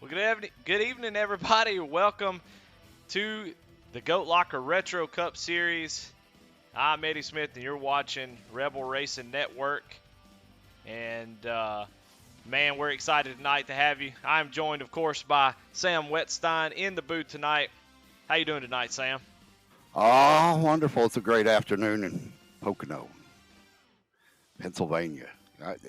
Well, good evening, everybody. Welcome to the Goatlocker Retro Cup Series. I'm Eddie Smith, and you're watching Rebel Racing Network. And, man, we're excited tonight to have you. I'm joined, of course, by Sam Wetstein in the booth tonight. How you doing tonight, Sam? Oh, wonderful. It's a great afternoon in Pocono, Pennsylvania.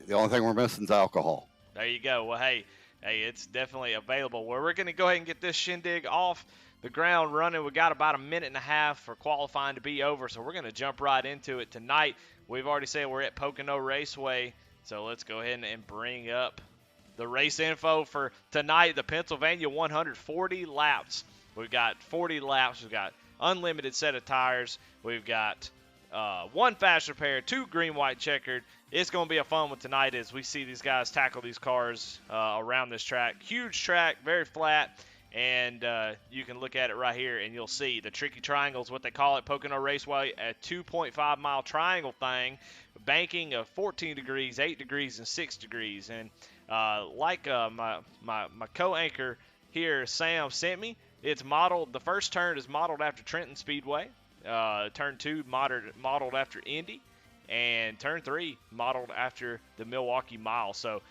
The only thing we're missing is alcohol. There you go. Well, hey, it's definitely available. Well, we're going to go ahead and get this shindig off the ground running. We got about a minute and a half for qualifying to be over, so we're going to jump right into it tonight. We've already said we're at Pocono Raceway, so let's go ahead and bring up the race info for tonight. The Pennsylvania 140 laps. We've got 40 laps. We've got unlimited set of tires. We've got one fast repair, two green, white, checkered. It's going to be a fun one tonight as we see these guys tackle these cars around this track. Huge track, very flat, and you can look at it right here, and you'll see the tricky triangle is what they call it. Pocono Raceway, a 2.5-mile triangle thing, banking of 14 degrees, 8 degrees, and 6 degrees. And like my co-anchor here, Sam, sent me, it's modeled. The first turn is modeled after Trenton Speedway. Turn 2 modeled after Indy, and turn 3 modeled after the Milwaukee Mile. So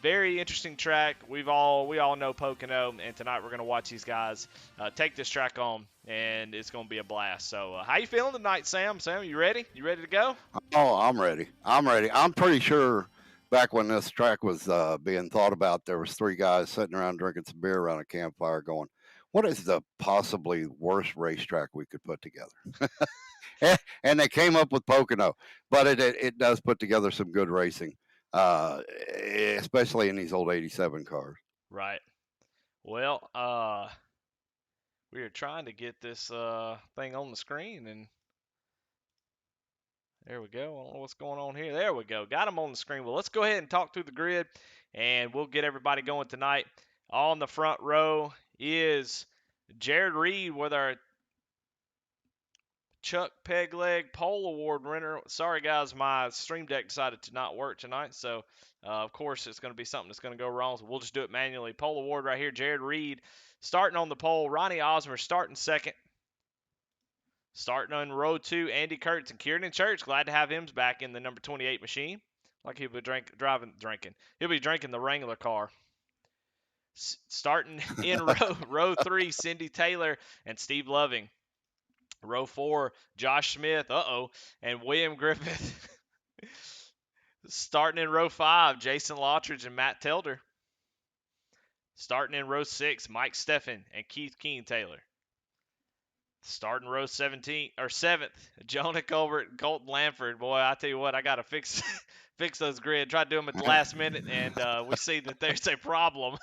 very interesting track. We all know Pocono, and tonight we're going to watch these guys take this track on, and it's going to be a blast. So how you feeling tonight, Sam? Sam, you ready? You ready to go? Oh, I'm ready. I'm pretty sure back when this track was being thought about, there was 3 guys sitting around drinking some beer around a campfire going, what is the possibly worst racetrack we could put together? And they came up with Pocono, but it does put together some good racing, especially in these old 87 cars. Right. Well, we are trying to get this thing on the screen, and there we go. I don't know what's going on here. There we go. Got them on the screen. Well, let's go ahead and talk through the grid, and we'll get everybody going tonight. On the front row is Jared Reed with our Chuck Pegleg Pole Award winner. Sorry, guys, my Stream Deck decided to not work tonight, so of course it's going to be something that's going to go wrong, so we'll just do it manually. Pole Award right here, Jared Reed starting on the pole. Ronnie Osmer starting second. Starting on row 2, Andy Kurtz and Kieran Church. Glad to have him back in the number 28 machine. Like he'll be drinking. He'll be drinking the Wrangler car. Starting in row 3, Cindy Taylor and Steve Loving. Row 4, Josh Smith, and William Griffith. Starting in row 5, Jason Lottridge and Matt Telder. Starting in row 6, Mike Steffen and Keith Keen Taylor. Starting row 7th, Jonah Colbert and Colton Lanford. Boy, I tell you what, I got to fix those grids. Tried to do them at the last minute, and we see that there's a problem.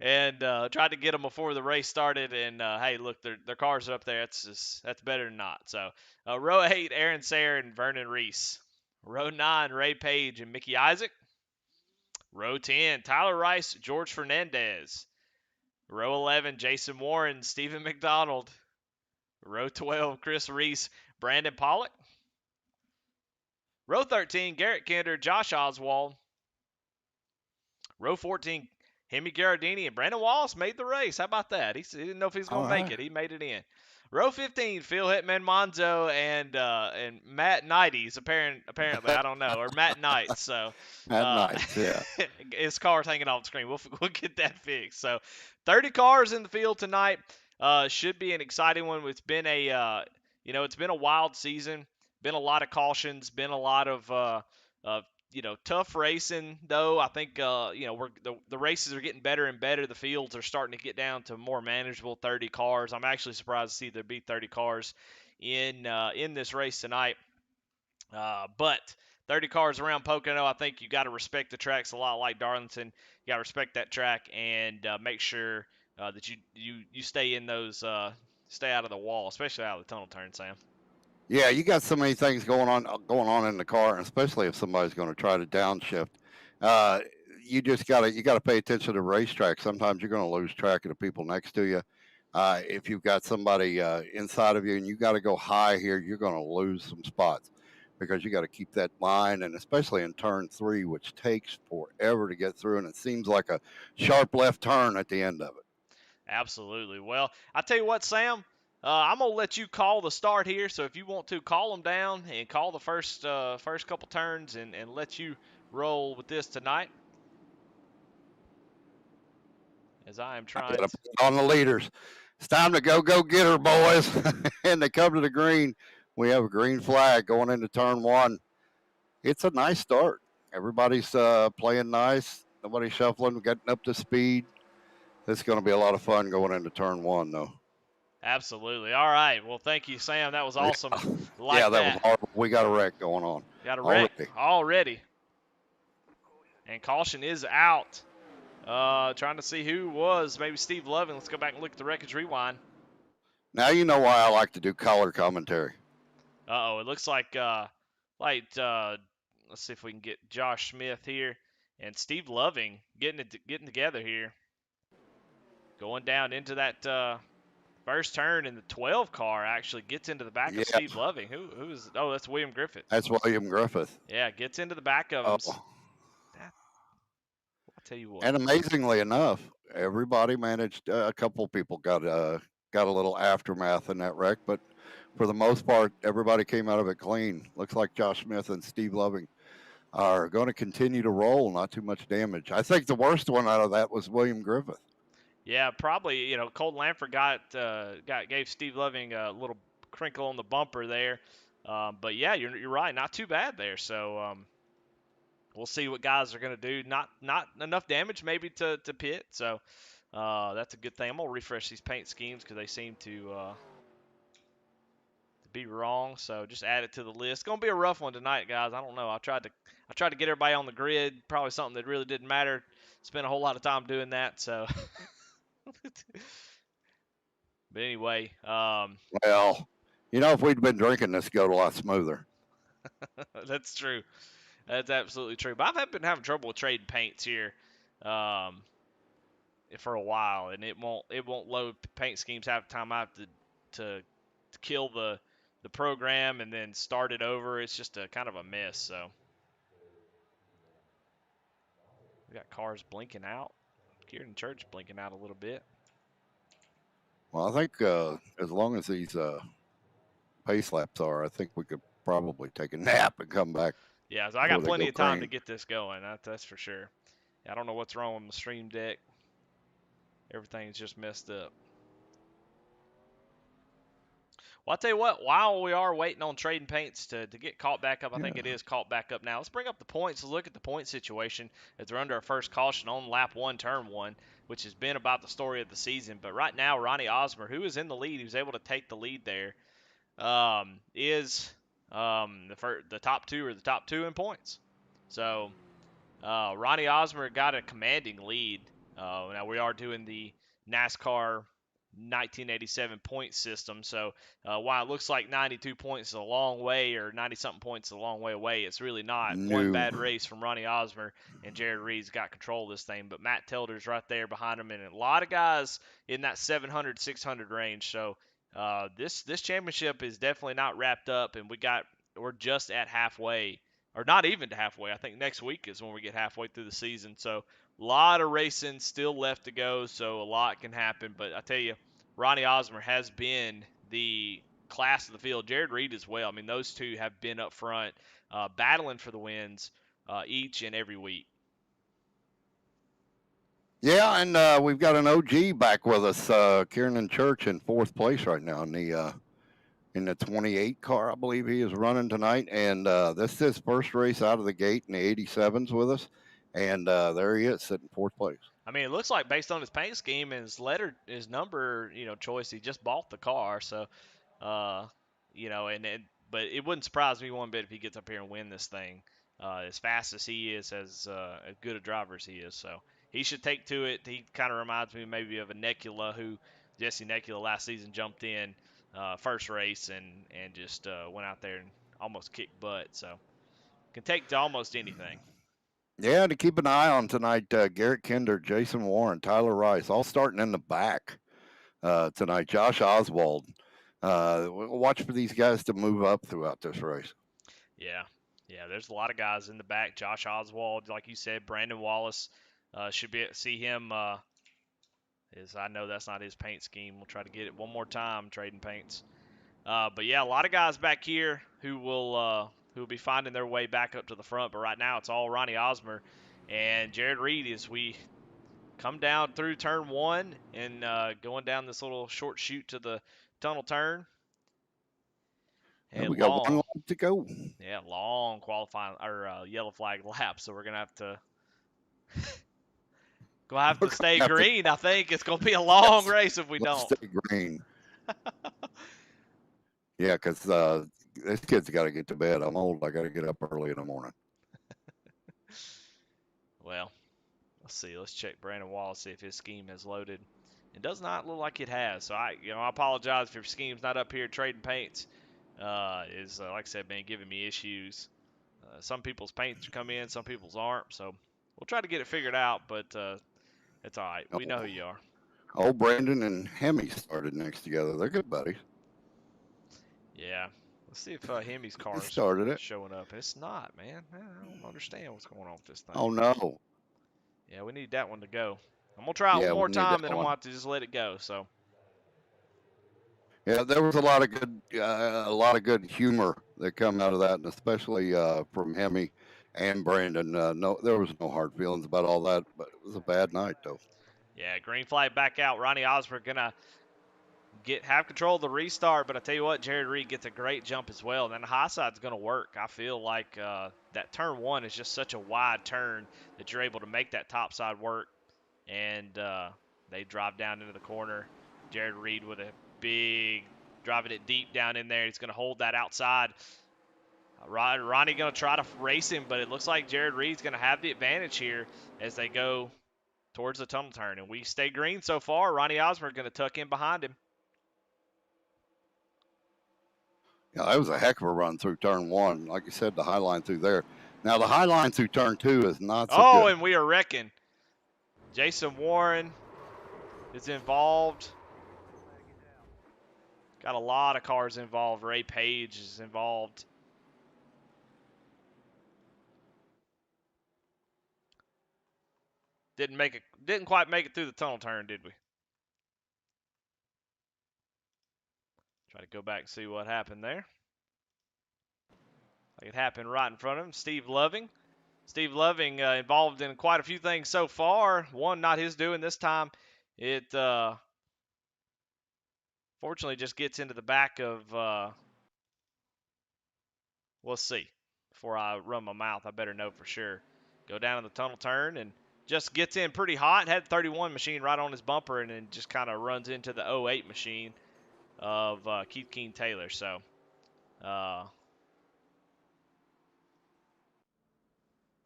And tried to get them before the race started, and hey, look, their cars are up there. That's better than not. So row 8, Aaron Sayre and Vernon Reese. Row 9, Ray Page and Mickey Isaac. Row 10, Tyler Rice, George Fernandez. Row 11, Jason Warren, Stephen McDonald. Row 12, Chris Reese, Brandon Pollock. Row 13, Garrett Kinder, Josh Oswald. Row 14, Hemi Gherardini and Brandon Wallace made the race. How about that? He didn't know if he was going to make it. He made it in. Row 15, Phil Hitman Monzo and Matt Knighties, apparently, I don't know, or Matt Knight. So Matt Knight, yeah. His car's hanging off the screen. We'll get that fixed. So 30 cars in the field tonight. Should be an exciting one. It's been it's been a wild season. Been a lot of cautions. Been a lot of tough racing, though. I think the races are getting better and better. The fields are starting to get down to more manageable 30 cars. I'm actually surprised to see there be 30 cars in this race tonight. But 30 cars around Pocono, I think you got to respect the tracks a lot like Darlington. You got to respect that track and make sure that you stay in those stay out of the wall, especially out of the tunnel turn, Sam. Yeah, you got so many things going on in the car, and especially if somebody's going to try to downshift. You just got to pay attention to racetrack. Sometimes you're going to lose track of the people next to you. If you've got somebody inside of you and you got to go high here, you're going to lose some spots. because you got to keep that line, and especially in turn 3, which takes forever to get through, and it seems like a sharp left turn at the end of it. Absolutely. Well, I tell you what, Sam, I'm gonna let you call the start here. So if you want to call them down and call the first couple turns and let you roll with this tonight, as I am I trying. got to put on the leaders. It's time to go get her, boys. And they come to the green. We have a green flag going into turn 1. It's a nice start. Everybody's playing nice. Nobody's shuffling, getting up to speed. It's going to be a lot of fun going into turn 1, though. Absolutely. All right. Well, thank you, Sam. That was awesome. Yeah, that was horrible. We got a wreck going on. Got a wreck already. And caution is out. Trying to see who was. Maybe Steve Loving. Let's go back and look at the Wreckage Rewind. Now you know why I like to do color commentary. Uh-oh. It looks like, let's see if we can get Josh Smith here and Steve Loving getting together here. Going down into that first turn, in the 12 car actually gets into the back of Steve Loving. Who is? Oh, that's William Griffith. That's William Griffith. Yeah, gets into the back of him. I'll tell you what. And amazingly enough, everybody managed. A couple people got a little aftermath in that wreck, but for the most part, everybody came out of it clean. Looks like Josh Smith and Steve Loving are going to continue to roll. Not too much damage. I think the worst one out of that was William Griffith. Yeah, probably. Colton Lanford gave Steve Loving a little crinkle on the bumper there. But yeah, you're right. Not too bad there. So we'll see what guys are going to do. Not enough damage maybe to pit. So that's a good thing. I'm gonna refresh these paint schemes because they seem to be wrong. So just add it to the list. It's gonna be a rough one tonight, guys. I don't know. I tried to get everybody on the grid. Probably something that really didn't matter. Spent a whole lot of time doing that. So. But anyway, well, if we'd been drinking, this go a lot smoother. That's true. That's absolutely true. But I've been having trouble with trading paints here for a while, and it won't load paint schemes half the time. I have to kill the program and then start it over. It's just a kind of a mess. So we got cars blinking out. Kieran Church blinking out a little bit. Well, I think as long as these pace laps are, I think we could probably take a nap and come back. Yeah, so I got plenty of time to get this going. That's for sure. I don't know what's wrong with the stream deck. Everything's just messed up. Well, I'll tell you what, while we are waiting on trading paints to get caught back up, I think it is caught back up now. Let's bring up the points. Let's look at the point situation as they're under our first caution on lap 1, turn 1, which has been about the story of the season. But right now, Ronnie Osmer, who is in the lead, who's able to take the lead there, is the top two in points. So Ronnie Osmer got a commanding lead. Now we are doing the NASCAR 1987 point system. So while it looks like 92 points is a long way, or 90-something points is a long way away, it's really not. One bad race from Ronnie Osmer, and Jared Reed's got control of this thing. But Matt Telder's right there behind him, and a lot of guys in that 700, 600 range. So this championship is definitely not wrapped up, and we're just at halfway, or not even to halfway. I think next week is when we get halfway through the season. So a lot of racing still left to go, so a lot can happen. But I tell you, Ronnie Osmer has been the class of the field. Jared Reed as well. I mean, those two have been up front battling for the wins each and every week. Yeah, and we've got an OG back with us, Kieran Church, in 4th place right now in the 28 car, I believe he is running tonight. And this is his first race out of the gate in the 87s with us. And there he is, sitting 4th place. I mean, it looks like based on his paint scheme and his number, choice, he just bought the car. So, but it wouldn't surprise me one bit if he gets up here and win this thing. As fast as he is, as good a driver as he is. So he should take to it. He kind of reminds me maybe of a Necula, who Jesse Necula last season jumped in first race and just went out there and almost kicked butt. So can take to almost anything. Yeah, to keep an eye on tonight, Garrett Kinder, Jason Warren, Tyler Rice, all starting in the back tonight. Josh Oswald. Watch for these guys to move up throughout this race. Yeah. Yeah, there's a lot of guys in the back. Josh Oswald, like you said, Brandon Wallace, should see him. I know that's not his paint scheme. We'll try to get it one more time, trading paints. But yeah, a lot of guys back here who will be finding their way back up to the front. But right now, it's all Ronnie Osmer and Jared Reed as we come down through turn one and going down this little short chute to the tunnel turn. Yeah, And we got one lap to go. Yeah, long qualifying or yellow flag lap, so we're gonna have to stay green. I think it's gonna be a long race if we Let's don't. stay green. Yeah, because this kid's got to get to bed. I'm old. I got to get up early in the morning. Well, let's see. Let's check Brandon Wallace, see if his scheme has loaded. It does not look like it has. So I apologize if your scheme's not up here. Trading paints is like I said, been giving me issues. Some people's paints come in, some people's aren't. So we'll try to get it figured out, but it's all right. We know who you are. Old Brandon and Hemi started next together. They're good buddies. Yeah. Let's see if Hemi's car is showing up. It's not, man. I don't understand what's going on with this thing. Oh, no. Yeah, we need that one to go. I'm going to try it one more time, then I'm going to have to just let it go. So. Yeah, there was a lot of good humor that come out of that, and especially from Hemi and Brandon. No, there was no hard feelings about all that, but it was a bad night, though. Yeah, green flag back out. Ronnie Osborne gonna have control of the restart, but I tell you what, Jared Reed gets a great jump as well. And then the high side's gonna work. I feel like that turn one is just such a wide turn that you're able to make that top side work. And they drive down into the corner. Jared Reed with a big, driving it deep down in there. He's gonna hold that outside. Ronnie gonna try to race him, but it looks like Jared Reed's gonna have the advantage here as they go towards the tunnel turn. And we stay green so far. Ronnie Osmer going to tuck in behind him. Yeah, that was a heck of a run through turn one. Like you said, the high line through there. Now, the high line through turn two is not so good. Oh, and we are wrecking. Jason Warren is involved. Got a lot of cars involved. Ray Page is involved. Didn't quite make it through the tunnel turn, did we? Try to go back and see what happened there. Like it happened right in front of him. Steve Loving involved in quite a few things so far. One not his doing this time. It fortunately just gets into the back of we'll see. Before I run my mouth, I better know for sure. Go down in the tunnel turn and just gets in pretty hot. Had 31 machine right on his bumper and then just kind of runs into the 08 machine of Keith Keen Taylor. So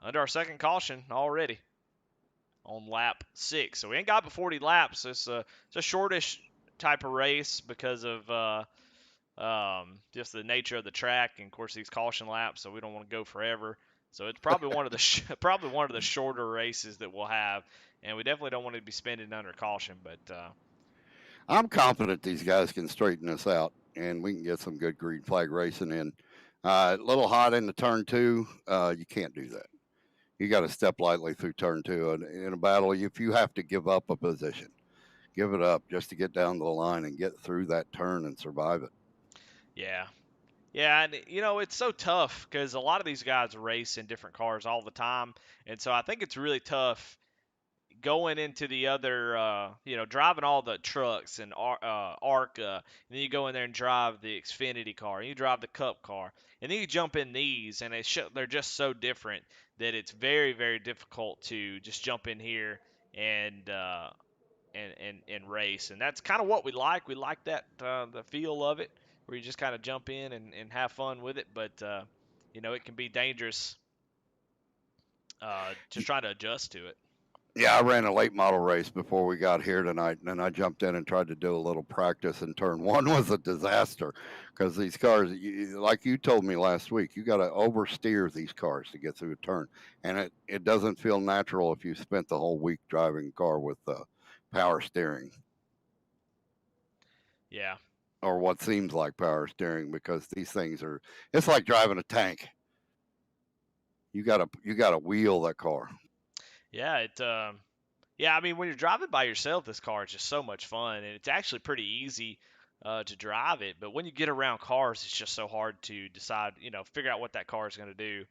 under our second caution already on lap 6. So we ain't got but 40 laps. It's a shortish type of race because of just the nature of the track and of course these caution laps. So we don't want to go forever. So it's probably one of the probably one of the shorter races that we'll have, and we definitely don't want to be spending under caution. But I'm confident these guys can straighten this out, and we can get some good green flag racing in. A little hot into turn two. You can't do that. You got to step lightly through turn two. And in a battle, if you have to give up a position, give it up just to get down to the line and get through that turn and survive it. Yeah. Yeah, and it's so tough because a lot of these guys race in different cars all the time, and so I think it's really tough going into the other, driving all the trucks and ARCA, and then you go in there and drive the Xfinity car, and you drive the Cup car, and then you jump in these, and they're just so different that it's very, very difficult to just jump in here and race, and that's kind of what we like. We like that the feel of it, where you just kind of jump in and have fun with it, but it can be dangerous just trying to adjust to it. Yeah, I ran a late model race before we got here tonight, and then I jumped in and tried to do a little practice, and turn one was a disaster because these cars, like you told me last week, you got to oversteer these cars to get through a turn, and it doesn't feel natural if you spent the whole week driving a car with power steering. Yeah. Or what seems like power steering, because these things it's like driving a tank. You gotta wheel that car. Yeah, yeah, I mean, when you're driving by yourself, this car is just so much fun, and it's actually pretty easy to drive it. But when you get around cars, it's just so hard to decide, figure out what that car is going to do.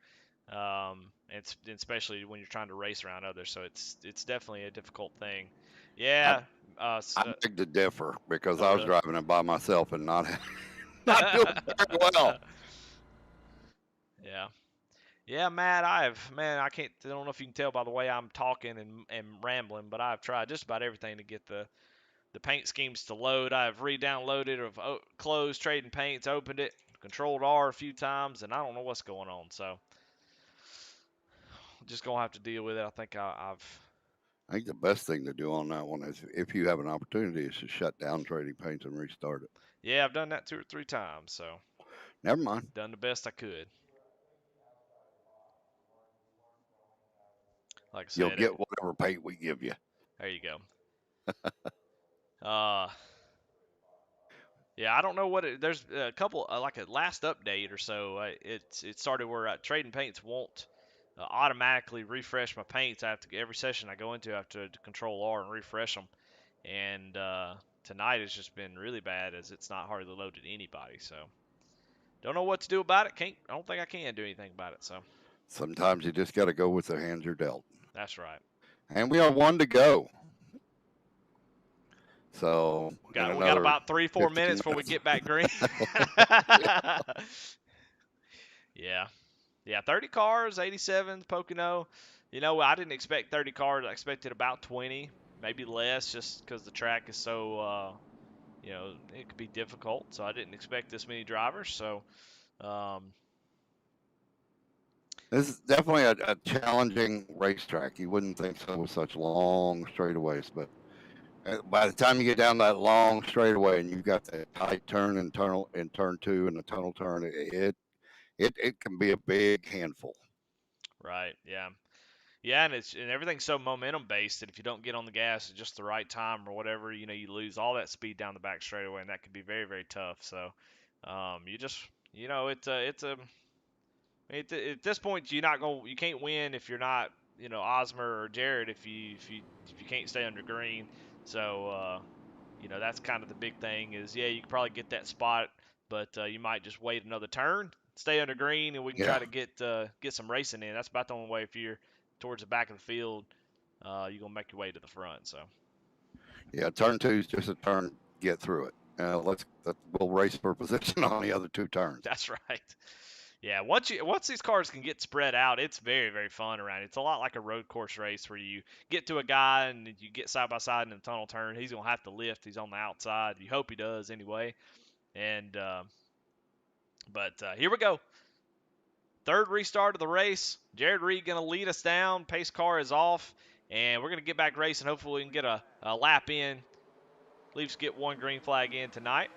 It's especially when you're trying to race around others, so it's definitely a difficult thing. I Yeah. I beg to differ because Oh, I was really? driving it by myself and not not doing very well. Yeah. Yeah, Matt, man, I don't know if you can tell by the way I'm talking and rambling, but I've tried just about everything to get the paint schemes to load. I've re-downloaded or closed trading paints, opened it, controlled R a few times, and I don't know what's going on. So just gonna have to deal with it. I think I've I think the best thing to do on that one is if you have an opportunity is to shut down Trading Paints and restart it. yeah, I've done that 2 or 3 times. So Never mind. done the best I could. Like I You'll said, get whatever paint we give you. there you go. Uh, Yeah, I don't know what there's a couple like a last update or so. It started where trading paints won't automatically refresh my paints. I have to every session I go into I have to control R and refresh them. And tonight it's just been really bad as it's not hardly loaded anybody. So don't know what to do about it. I don't think I can do anything about it. So Sometimes you just got to go with the hands you're dealt. that's right. And we are one to go. So We got about 3-4 minutes before we get back green. Yeah. Yeah, 30 cars, 87s, Pocono. I didn't expect 30 cars. I expected about 20, maybe less, just because the track is so, it could be difficult. So I didn't expect this many drivers. So, um, this is definitely a challenging racetrack. You wouldn't think so with such long straightaways, but by the time you get down that long straightaway and you've got that tight turn in turn two and the tunnel turn, it can be a big handful. right, yeah. Yeah, and everything's so momentum based that if you don't get on the gas at just the right time or whatever, you lose all that speed down the back straightaway, and that could be very, very tough. So, you just, it's a at this point, you can't win if you're not, Osmer or Jared if you can't stay under green. So that's kind of the big thing is yeah, you can probably get that spot, but you might just wait another turn, stay under green, and we can try Yeah, to get some racing in. That's about the only way if you're towards the back of the field, you're gonna make your way to the front. So yeah. Turn two is just a turn. Get through it. We'll race for position on the other two turns. that's right. Yeah, once these cars can get spread out, it's very very fun around. It's a lot like a road course race where you get to a guy and you get side by side in the tunnel turn. He's gonna have to lift. He's on the outside. You hope he does anyway. And but here we go. Third restart of the race. Jared Reed gonna lead us down. Pace car is off, and we're gonna get back racing. Hopefully we can get a lap in. Leafs get one green flag in tonight.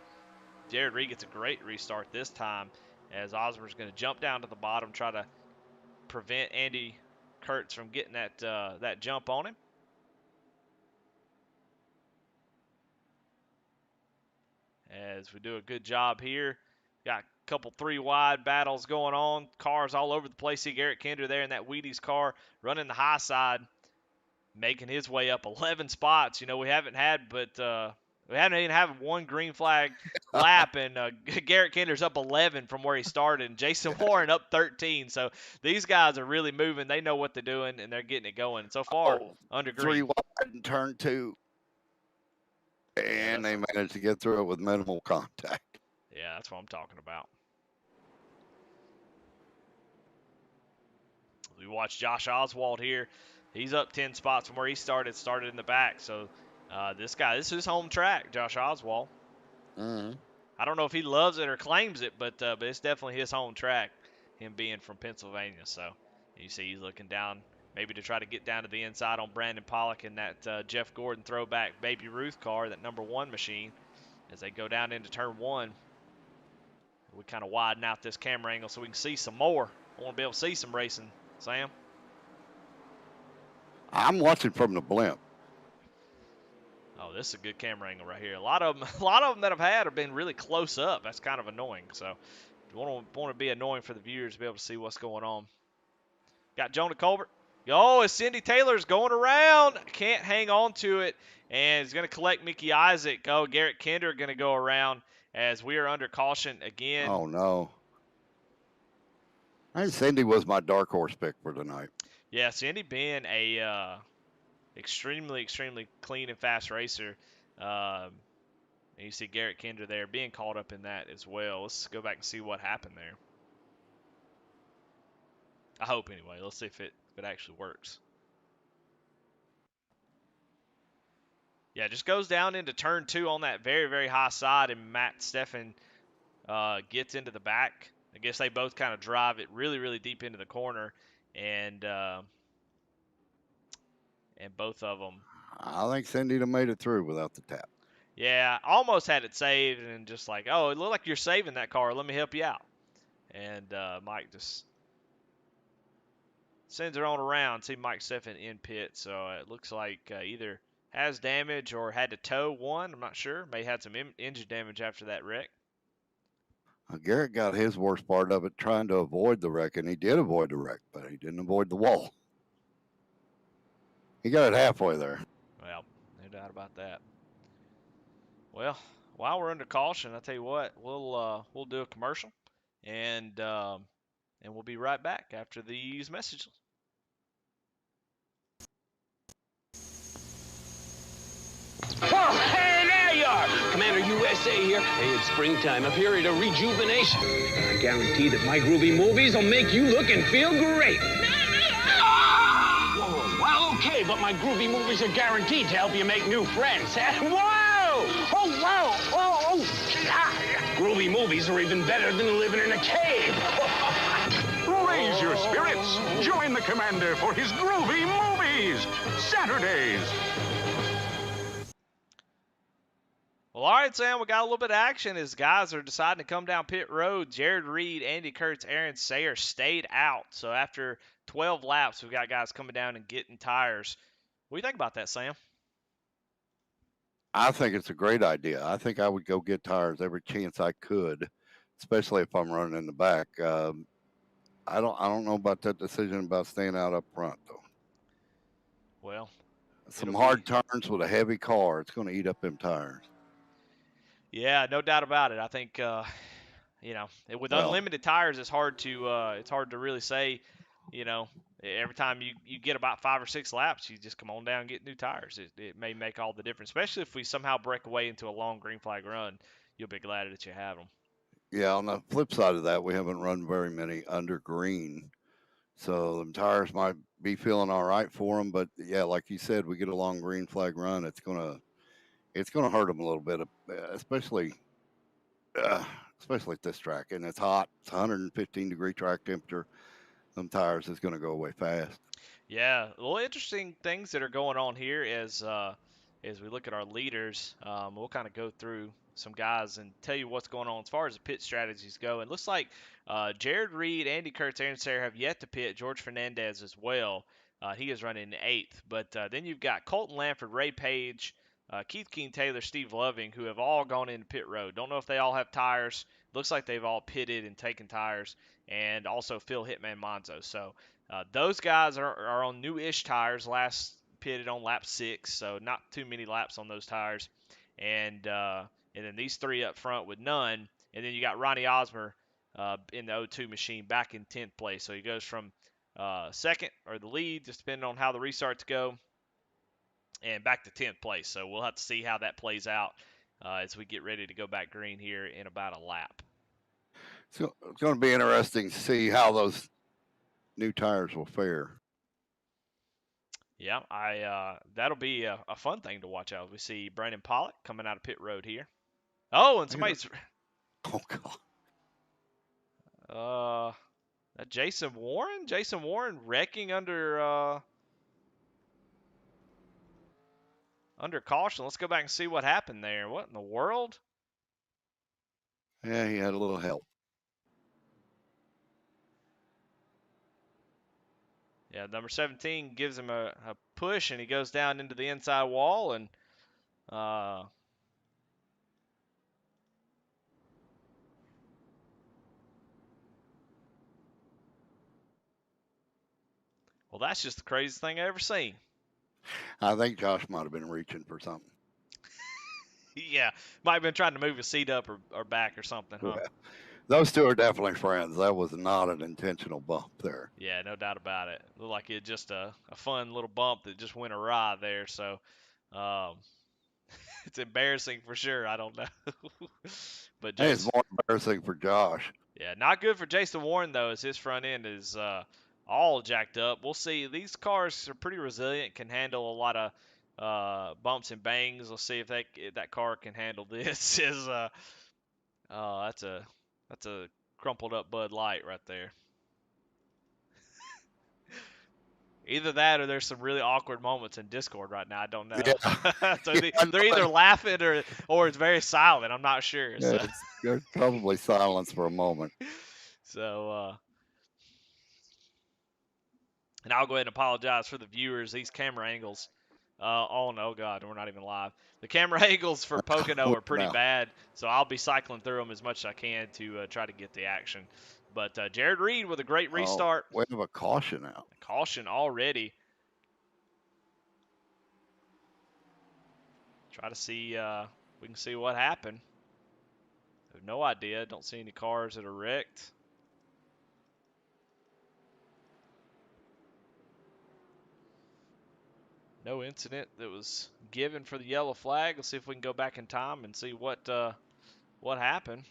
Jared Reed gets a great restart this time as Osmer's going to jump down to the bottom, try to prevent Andy Kurtz from getting that jump on him. As we do a good job here. Got a couple 3 wide battles going on. Cars all over the place. See Garrett Kinder there in that Wheaties car running the high side, making his way up 11 spots. We haven't had we haven't even had one green flag lap, and Garrett Kinder's up 11 from where he started, and Jason Warren up 13. So these guys are really moving. They know what they're doing, and they're getting it going. And so far, under green. 3 wide in turn two, and they managed to get through it with minimal contact. Yeah, that's what I'm talking about. We watch Josh Oswald here. He's up 10 spots from where he started in the back. So this is his home track, Josh Oswald. Mm-hmm. I don't know if he loves it or claims it, but it's definitely his home track, him being from Pennsylvania. So you see he's looking down, maybe to try to get down to the inside on Brandon Pollock in that Jeff Gordon throwback Baby Ruth car, that #1 machine, as they go down into turn one. We kind of widen out this camera angle so we can see some more. I want to be able to see some racing, Sam. I'm watching from the blimp. Oh, this is a good camera angle right here. A lot of them that I've had have been really close up. That's kind of annoying. So, want to be annoying for the viewers to be able to see what's going on. Got Jonah Colbert. Oh, it's Cindy Taylor's going around. Can't hang on to it. And he's going to collect Mickey Isaac. Oh, Garrett Kinder going to go around as we are under caution again. Oh, no. I think Cindy was my dark horse pick for tonight. Yeah, Cindy being a extremely clean and fast racer. And you see Garrett Kinder there being caught up in that as well. Let's go back and see what happened there. I hope anyway. Let's see if it actually works. Yeah, just goes down into turn 2 on that very high side, and Matt Steffen gets into the back. I guess they both kind of drive it really deep into the corner, and both of them. I think Cindy'd have made it through without the tap. Yeah, almost had it saved, and just like, oh, it looked like you're saving that car. Let me help you out. And Mike just sends her on around. See Mike Steffen in pit, so it looks like either has damage or had to tow one. I'm not sure. May have had some engine damage after that wreck. Garrett got his worst part of it trying to avoid the wreck, and he did avoid the wreck, but he didn't avoid the wall. He got it halfway there. Well, no doubt about that. Well, while we're under caution, I tell you what, we'll do a commercial, and we'll be right back after these messages. Oh, hey, there you are! Commander USA here. Hey, it's springtime, a period of rejuvenation. I guarantee that my groovy movies will make you look and feel great. Whoa, well, okay, but my groovy movies are guaranteed to help you make new friends. Whoa! Oh, wow! Oh! Groovy movies are even better than living in a cave. Raise your spirits. Join the commander for his groovy movies. Saturdays. Well, all right, Sam, we got a little bit of action as guys are deciding to come down pit road. Jared Reed, Andy Kurtz, Aaron Sayer stayed out. So after 12 laps, we've got guys coming down and getting tires. What do you think about that, Sam? I think it's a great idea. I think I would go get tires every chance I could, especially if I'm running in the back. I don't know about that decision about staying out up front though. Well, some hard turns with a heavy car, it's going to eat up them tires. Yeah, no doubt about it. I think with unlimited tires, it's hard to really say. Every time you get about 5 or 6 laps, you just come on down and get new tires. It may make all the difference, especially if we somehow break away into a long green flag run. You'll be glad that you have them. Yeah, on the flip side of that, we haven't run very many under green. So the tires might be feeling all right for them. But, yeah, like you said, we get a long green flag run, it's going to hurt them a little bit, especially at this track. And it's hot. It's 115-degree track temperature. Them tires is going to go away fast. Yeah, well, interesting things that are going on here as we look at our leaders. We'll kind of go through some guys and tell you what's going on as far as the pit strategies go. And looks like Jared Reed, Andy Kurtz, Aaron Sayer have yet to pit. George Fernandez as well. He is running 8th. But then you've got Colton Lanford, Ray Page, Keith King Taylor, Steve Loving, who have all gone into pit road. Don't know if they all have tires. Looks like they've all pitted and taken tires. And also Phil Hitman Monzo. So those guys are on new-ish tires. Last pitted on lap 6, so not too many laps on those tires. And then these 3 up front with none. And then you got Ronnie Osmer in the O2 machine back in 10th place. So he goes from second or the lead, just depending on how the restarts go, and back to 10th place. So we'll have to see how that plays out as we get ready to go back green here in about a lap. So it's going to be interesting to see how those new tires will fare. Yeah, that'll be a fun thing to watch out. We see Brandon Pollock coming out of pit road here. Oh, and somebody's. Oh God. Jason Warren. Jason Warren wrecking under caution. Let's go back and see what happened there. What in the world? Yeah, he had a little help. Yeah, number 17 gives him a push, and he goes down into the inside wall, and Well, that's just the craziest thing I ever seen. I think Josh might have been reaching for something. Yeah, might have been trying to move his seat up or back or something, huh? Yeah. Those two are definitely friends. That was not an intentional bump there. Yeah, no doubt about it. Looked like it just a fun little bump that just went awry there. So um, it's embarrassing for sure. I don't know. But I think it's Jason, more embarrassing for Josh. yeah, not good for Jason Warren though, as his front end is all jacked up. We'll see. These cars are pretty resilient, can handle a lot of bumps and bangs. We'll see if that car can handle this. That's a crumpled up Bud Light right there. Either that or there's some really awkward moments in Discord right now. I don't know. Yeah. So they're either laughing or it's very silent. I'm not sure. Yeah, there's probably silence for a moment. So and I'll go ahead and apologize for the viewers. These camera angles. Oh no, God, we're not even live. The camera angles for Pocono are pretty bad, so I'll be cycling through them as much as I can to try to get the action. But Jared Reed with a great restart. We have a caution out. Caution already. Try to see we can see what happened. I have no idea. Don't see any cars that are wrecked. No incident that was given for the yellow flag. Let's see if we can go back in time and see what happened.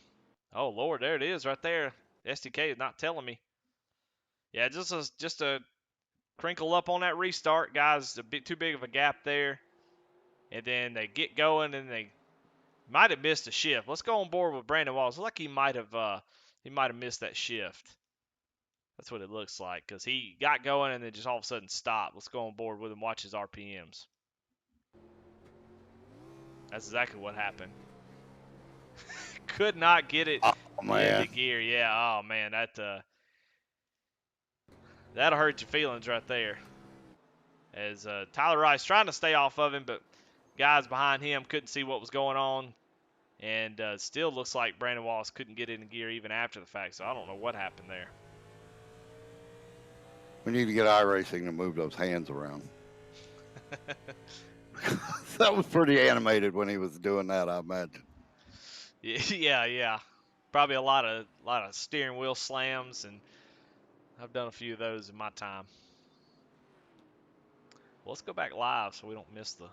Oh Lord, there it is right there. SDK is not telling me. Yeah, just a crinkle up on that restart, guys. A bit too big of a gap there, and then they get going and they might have missed a shift. Let's go on board with Brandon Wallace. Looks like he might have missed that shift. That's what it looks like because he got going and then just all of a sudden stopped. Let's go on board with him. Watch his RPMs. That's exactly what happened. Could not get it into gear. Yeah. Oh man, that'll hurt your feelings right there. As Tyler Rice trying to stay off of him, but guys behind him couldn't see what was going on. And still looks like Brandon Wallace couldn't get into gear even after the fact. So I don't know what happened there. We need to get iRacing to move those hands around. That was pretty animated when he was doing that, I imagine. Yeah. Probably a lot of steering wheel slams, and I've done a few of those in my time. Well, let's go back live so we don't miss the.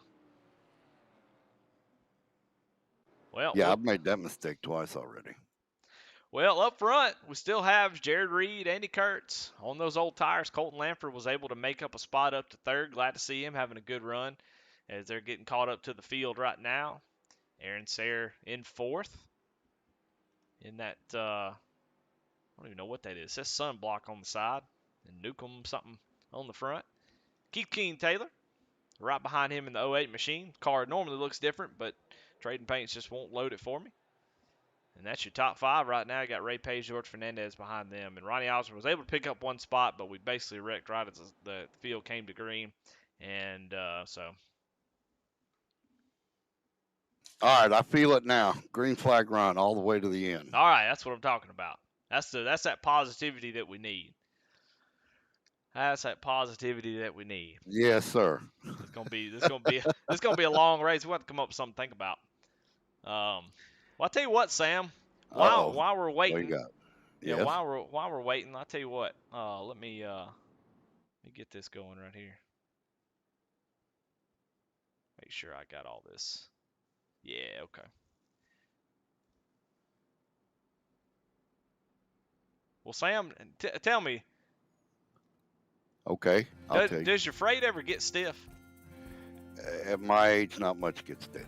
Well, yeah, I've made that mistake twice already. Well, up front, we still have Jared Reed, Andy Kurtz on those old tires. Colton Lanford was able to make up a spot up to third. Glad to see him having a good run as they're getting caught up to the field right now. Aaron Sayre in fourth. In that, I don't even know what that is. It says sunblock on the side and Newcomb something on the front. Keith Keen Taylor right behind him in the 08 machine. Car normally looks different, but Trading Paints just won't load it for me. And that's your top five right now. You got Ray Page, George Fernandez behind them. And Ronnie Oswald was able to pick up one spot, but we basically wrecked right as the field came to green. And so. All right, I feel it now. Green flag run all the way to the end. All right, that's what I'm talking about. That's that positivity that we need. That's that positivity that we need. Yes, sir. It's gonna be a long race. We have to come up with something to think about. Well, I'll tell you what, Sam. While we're waiting, what you got? Yes. Yeah, while we're waiting, I'll tell you what. Let me get this going right here. Make sure I got all this. Yeah, okay. Well, Sam, tell me. Okay, I'll tell you. Does your freight ever get stiff? At my age, not much gets stiff,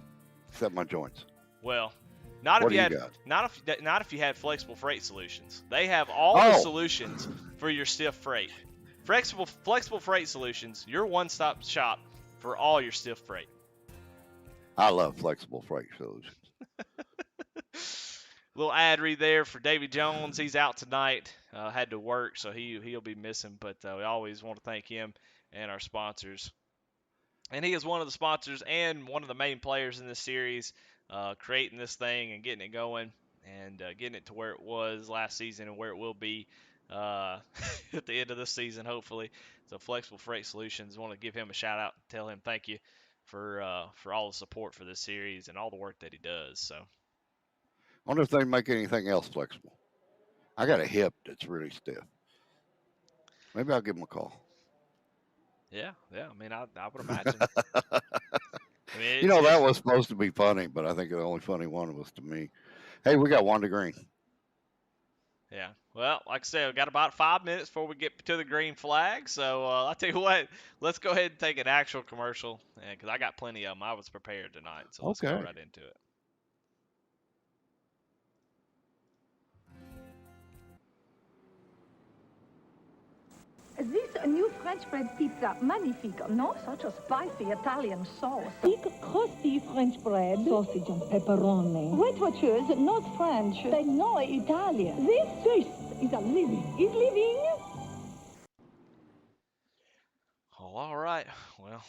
except my joints. Well, not what if you had Flexible Freight Solutions. They have all the solutions for your stiff freight. Flexible Freight Solutions, your one-stop shop for all your stiff freight. I love Flexible Freight Solutions. Little ad read there for Davy Jones. He's out tonight. Had to work, so he'll be missing. But we always want to thank him and our sponsors. And he is one of the sponsors and one of the main players in this series, creating this thing and getting it going and getting it to where it was last season and where it will be at the end of this season, hopefully. So Flexible Freight Solutions, want to give him a shout out and tell him thank you for all the support for this series and all the work that he does. So I wonder if they make anything else flexible. I got a hip that's really stiff. Maybe I'll give them a call. yeah. I mean, I would imagine. I mean, You know, that was supposed to be funny, but I think the only funny one was to me. Hey, we got 1 to green. Yeah. Well, like I said, we got about 5 minutes before we get to the green flag. So I'll tell you what, let's go ahead and take an actual commercial because I got plenty of them. I was prepared tonight, so let's go right into it. This new French bread pizza, magnifique, no? Such a spicy Italian sauce. Thick, crusty French bread, sausage and pepperoni. Great voitures, not French. But no Italian. This taste is a living. Is living? Oh, all right. Well,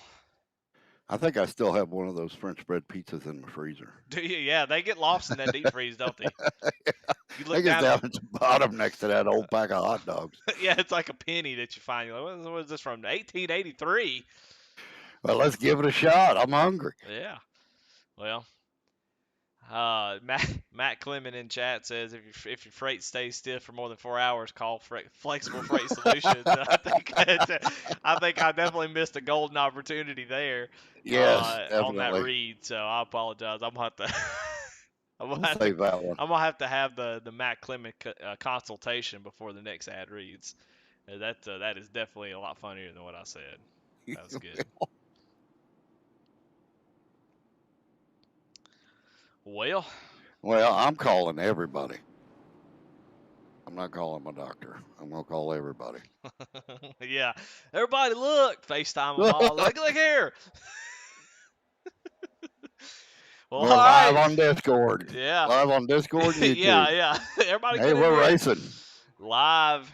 I think I still have one of those French bread pizzas in my freezer. do you? Yeah, they get lost in that deep freeze, don't they? You They get down at the bottom next to that old pack of hot dogs. Yeah, it's like a penny that you find. You're like, what is this from? 1883? Well, let's give it a shot. I'm hungry. Yeah. Well, Matt Clement in chat says if your freight stays stiff for more than 4 hours, call Flexible Freight Solutions. I think I definitely missed a golden opportunity there. Yes, on that definitely. read. So I apologize. I'm gonna have to. We'll save that one. I'm gonna have to have the Matt Clement consultation before the next ad reads. That is definitely a lot funnier than what I said. That was good. Well, I'm calling everybody. I'm not calling my doctor. I'm gonna call everybody. yeah. Everybody, look! FaceTime them all. Look here. Well, We're live on Discord. Yeah. Live on Discord and YouTube. yeah. Everybody. Hey, we're racing. Live.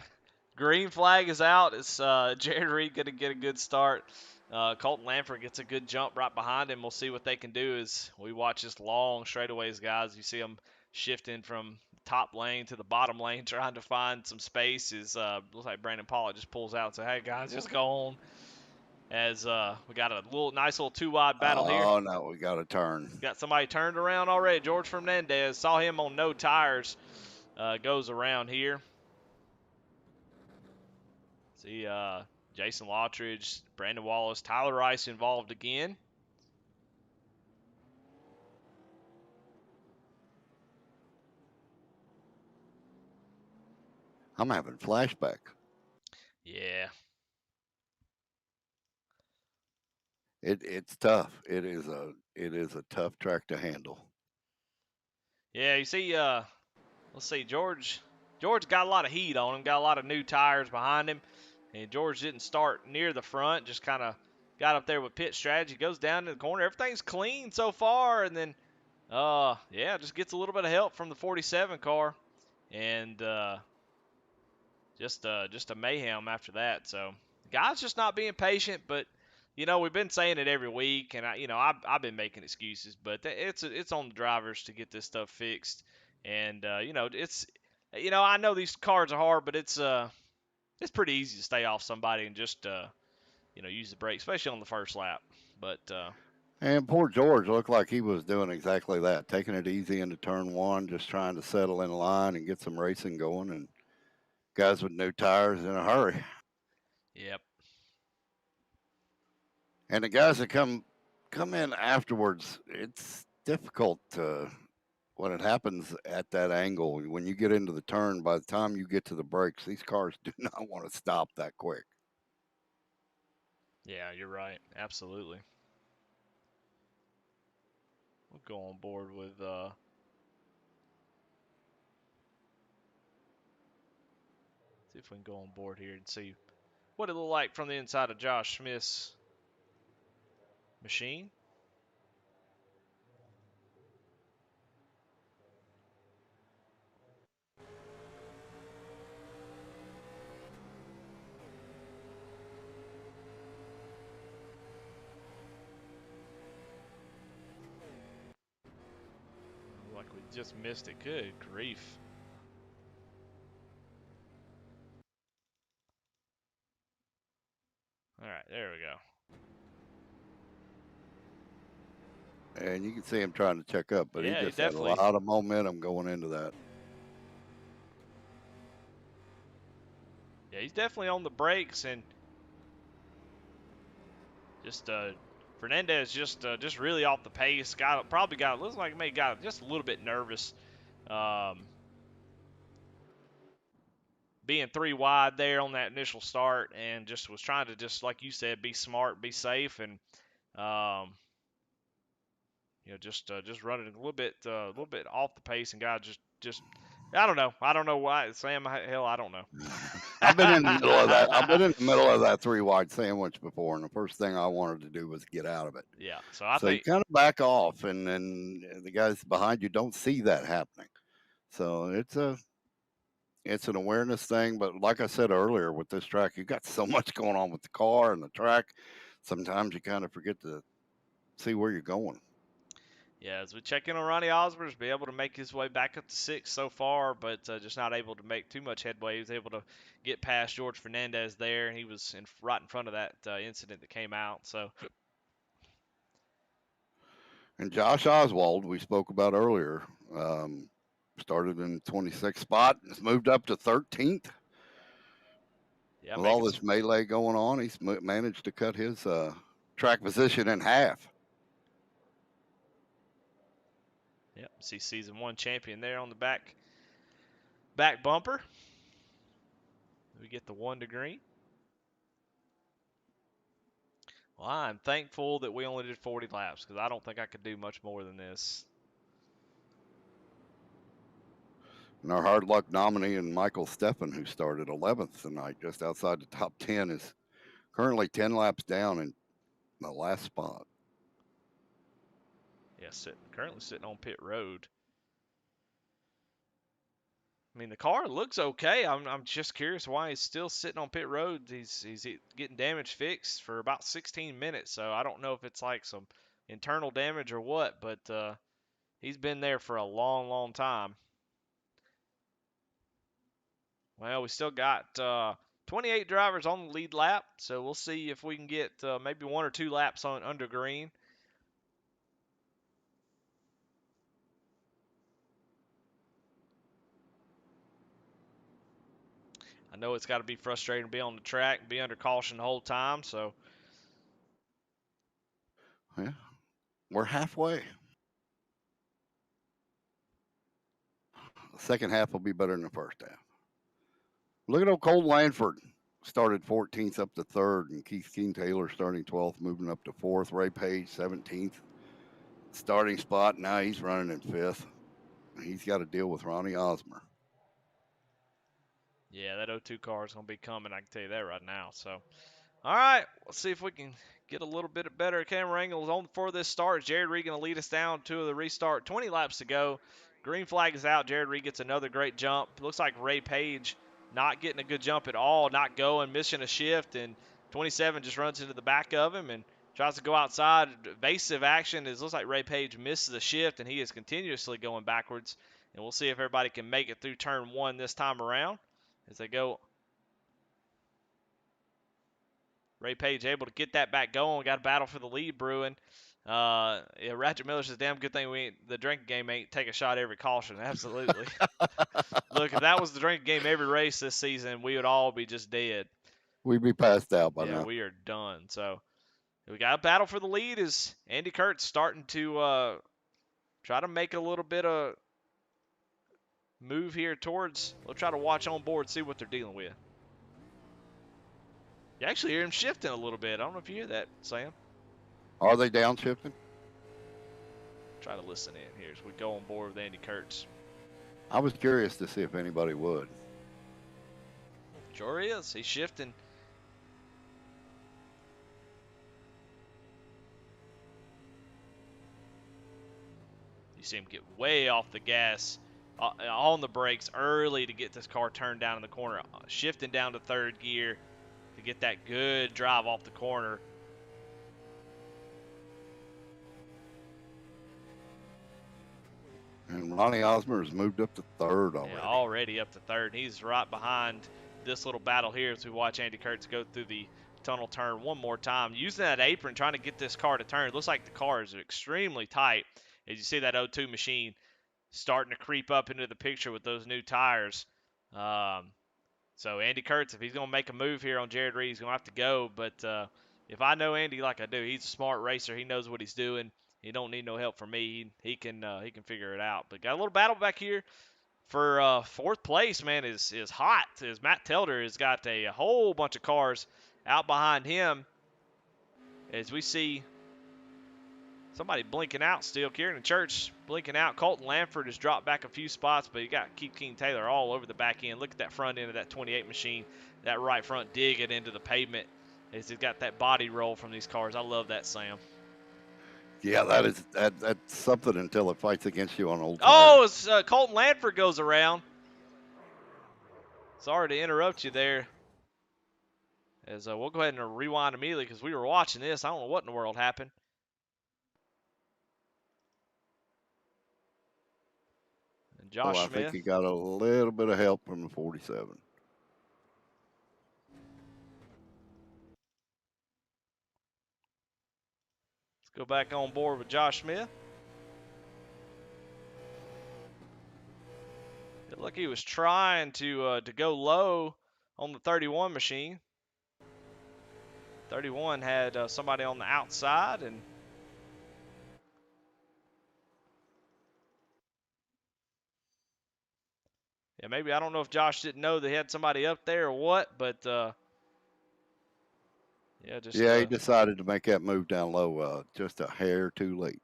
Green flag is out. It's Jared Reed gonna get a good start. Colton Lanford gets a good jump right behind him. We'll see what they can do as we watch this long straightaways, guys. You see them shifting from top lane to the bottom lane, trying to find some space. Looks like Brandon Pollock just pulls out and says, "Hey guys, just go on." As we got a nice little 2-wide battle here. Oh no, we got a turn. Got somebody turned around already. George Fernandez, saw him on no tires. Goes around here. See Jason Lottridge, Brandon Wallace, Tyler Rice involved again. I'm having flashbacks. Yeah. It's tough. It is a tough track to handle. Yeah, you see, let's see, George got a lot of heat on him, got a lot of new tires behind him, and George didn't start near the front, just kind of got up there with pit strategy, goes down to the corner. Everything's clean so far, and then, just gets a little bit of help from the 47 car, and just a mayhem after that. So, guys just not being patient, but we've been saying it every week, and I've been making excuses, but it's on the drivers to get this stuff fixed. And it's I know these cars are hard, but it's pretty easy to stay off somebody and just use the brake, especially on the first lap. But and poor George looked like he was doing exactly that, taking it easy into turn one, just trying to settle in line and get some racing going. And guys with new tires in a hurry. Yep. And the guys that come in afterwards, it's difficult when it happens at that angle. When you get into the turn, by the time you get to the brakes, these cars do not want to stop that quick. Yeah, you're right. Absolutely. We'll go on board with see if we can go on board here and see what it looked like from the inside of Josh Smith's machine. Like we just missed it. Good grief. All right, there we go. And you can see him trying to check up, but Yeah, he he just had a definitely- lot of momentum going into that. Yeah, he's definitely on the brakes, and just Fernandez just really off the pace. Looks like he may got just a little bit nervous. Being 3 wide there on that initial start, and just was trying to, just like you said, be smart, be safe, and just running a little bit off the pace, and God just I don't know why, Sam. Hell, I don't know. I've been in the middle of that. I've been in the middle of that 3 wide sandwich before, and the first thing I wanted to do was get out of it. Yeah, so I So think you kind of back off, and then the guys behind you don't see that happening. So it's an awareness thing. But like I said earlier, with this track, you got so much going on with the car and the track. Sometimes you kind of forget to see where you're going. yeah, as we check in on Ronnie Osborne's be able to make his way back up to 6th so far, but just not able to make too much headway. He was able to get past George Fernandez there, and he was right in front of that incident that came out. So. And Josh Oswald, we spoke about earlier, started in 26th spot, has moved up to 13th. Yeah, with all this melee going on, he's managed to cut his track position in half. Yep, see season 1 champion there on the back bumper. We get the 1 to green. Well, I'm thankful that we only did 40 laps, because I don't think I could do much more than this. And our hard luck nominee and Michael Steffen, who started 11th tonight, just outside the top 10, is currently 10 laps down in the last spot. Yeah, currently sitting on pit road. I mean, the car looks okay. I'm just curious why he's still sitting on pit road. He's getting damage fixed for about 16 minutes, so I don't know if it's like some internal damage or what, but he's been there for a long, long time. Well, we still got 28 drivers on the lead lap, so we'll see if we can get maybe 1 or 2 laps on under green. I know it's got to be frustrating to be on the track and be under caution the whole time, so. Yeah, we're halfway. The second half will be better than the first half. Look at old Cole Lanford. Started 14th up to 3rd, and Keith Keen Taylor starting 12th, moving up to 4th. Ray Page 17th, starting spot. Now he's running in 5th. He's got to deal with Ronnie Osmer. Yeah, that 02 car is going to be coming. I can tell you that right now. So, all right, let's see if we can get a little bit better camera angles on for this start. Jared Reed going to lead us down to the restart. 20 laps to go. Green flag is out. Jared Reed gets another great jump. Looks like Ray Page not getting a good jump at all, not going, missing a shift, and 27 just runs into the back of him and tries to go outside. Evasive action. It looks like Ray Page misses the shift, and he is continuously going backwards. And we'll see if everybody can make it through turn 1 this time around as they go. Ray Page able to get that back going. Got a battle for the lead brewing. Yeah, Ratchet Miller says, damn good thing the drinking game ain't take a shot every caution. Absolutely. Look, if that was the drinking game every race this season, we would all be just dead. We'd be passed out by now. Yeah, we are done. So we got a battle for the lead as Andy Kurtz starting to try to make a little bit of move here towards. We'll try to watch on board, see what they're dealing with. You actually hear him shifting a little bit. I don't know if you hear that, Sam. Are they downshifting? Try to listen in here as we go on board with Andy Kurtz. I was curious to see if anybody would. Sure is. He's shifting. You see him get way off the gas, on the brakes early to get this car turned down in the corner, shifting down to 3rd gear to get that good drive off the corner. And Ronnie Osmer has moved up to 3rd already. Yeah, already up to 3rd. He's right behind this little battle here as we watch Andy Kurtz go through the tunnel turn one more time. Using that apron, trying to get this car to turn. It looks like the car is extremely tight. As you see that O2 machine starting to creep up into the picture with those new tires. So Andy Kurtz, if he's going to make a move here on Jared Reed, he's going to have to go. But if I know Andy like I do, he's a smart racer. He knows what he's doing. He don't need no help from me. He can figure it out. But got a little battle back here for fourth place. Man, is hot. As Matt Telder has got a whole bunch of cars out behind him. As we see somebody blinking out still. Kieran Church blinking out. Colton Lanford has dropped back a few spots, but you got Keith King Taylor all over the back end. Look at that front end of that 28 machine. That right front digging into the pavement. As it's got that body roll from these cars. I love that, Sam. Yeah, that's something until it fights against you on old tires. Oh, Colton Lanford goes around. Sorry to interrupt you there. As we'll go ahead and rewind immediately because we were watching this. I don't know what in the world happened. And Josh Smith. I think he got a little bit of help from the 47. Let's go back on board with Josh Smith. It looked like he was trying to go low on the 31 machine. 31 had somebody on the outside, and yeah, maybe I don't know if Josh didn't know they had somebody up there or what, but he decided to make that move down low just a hair too late.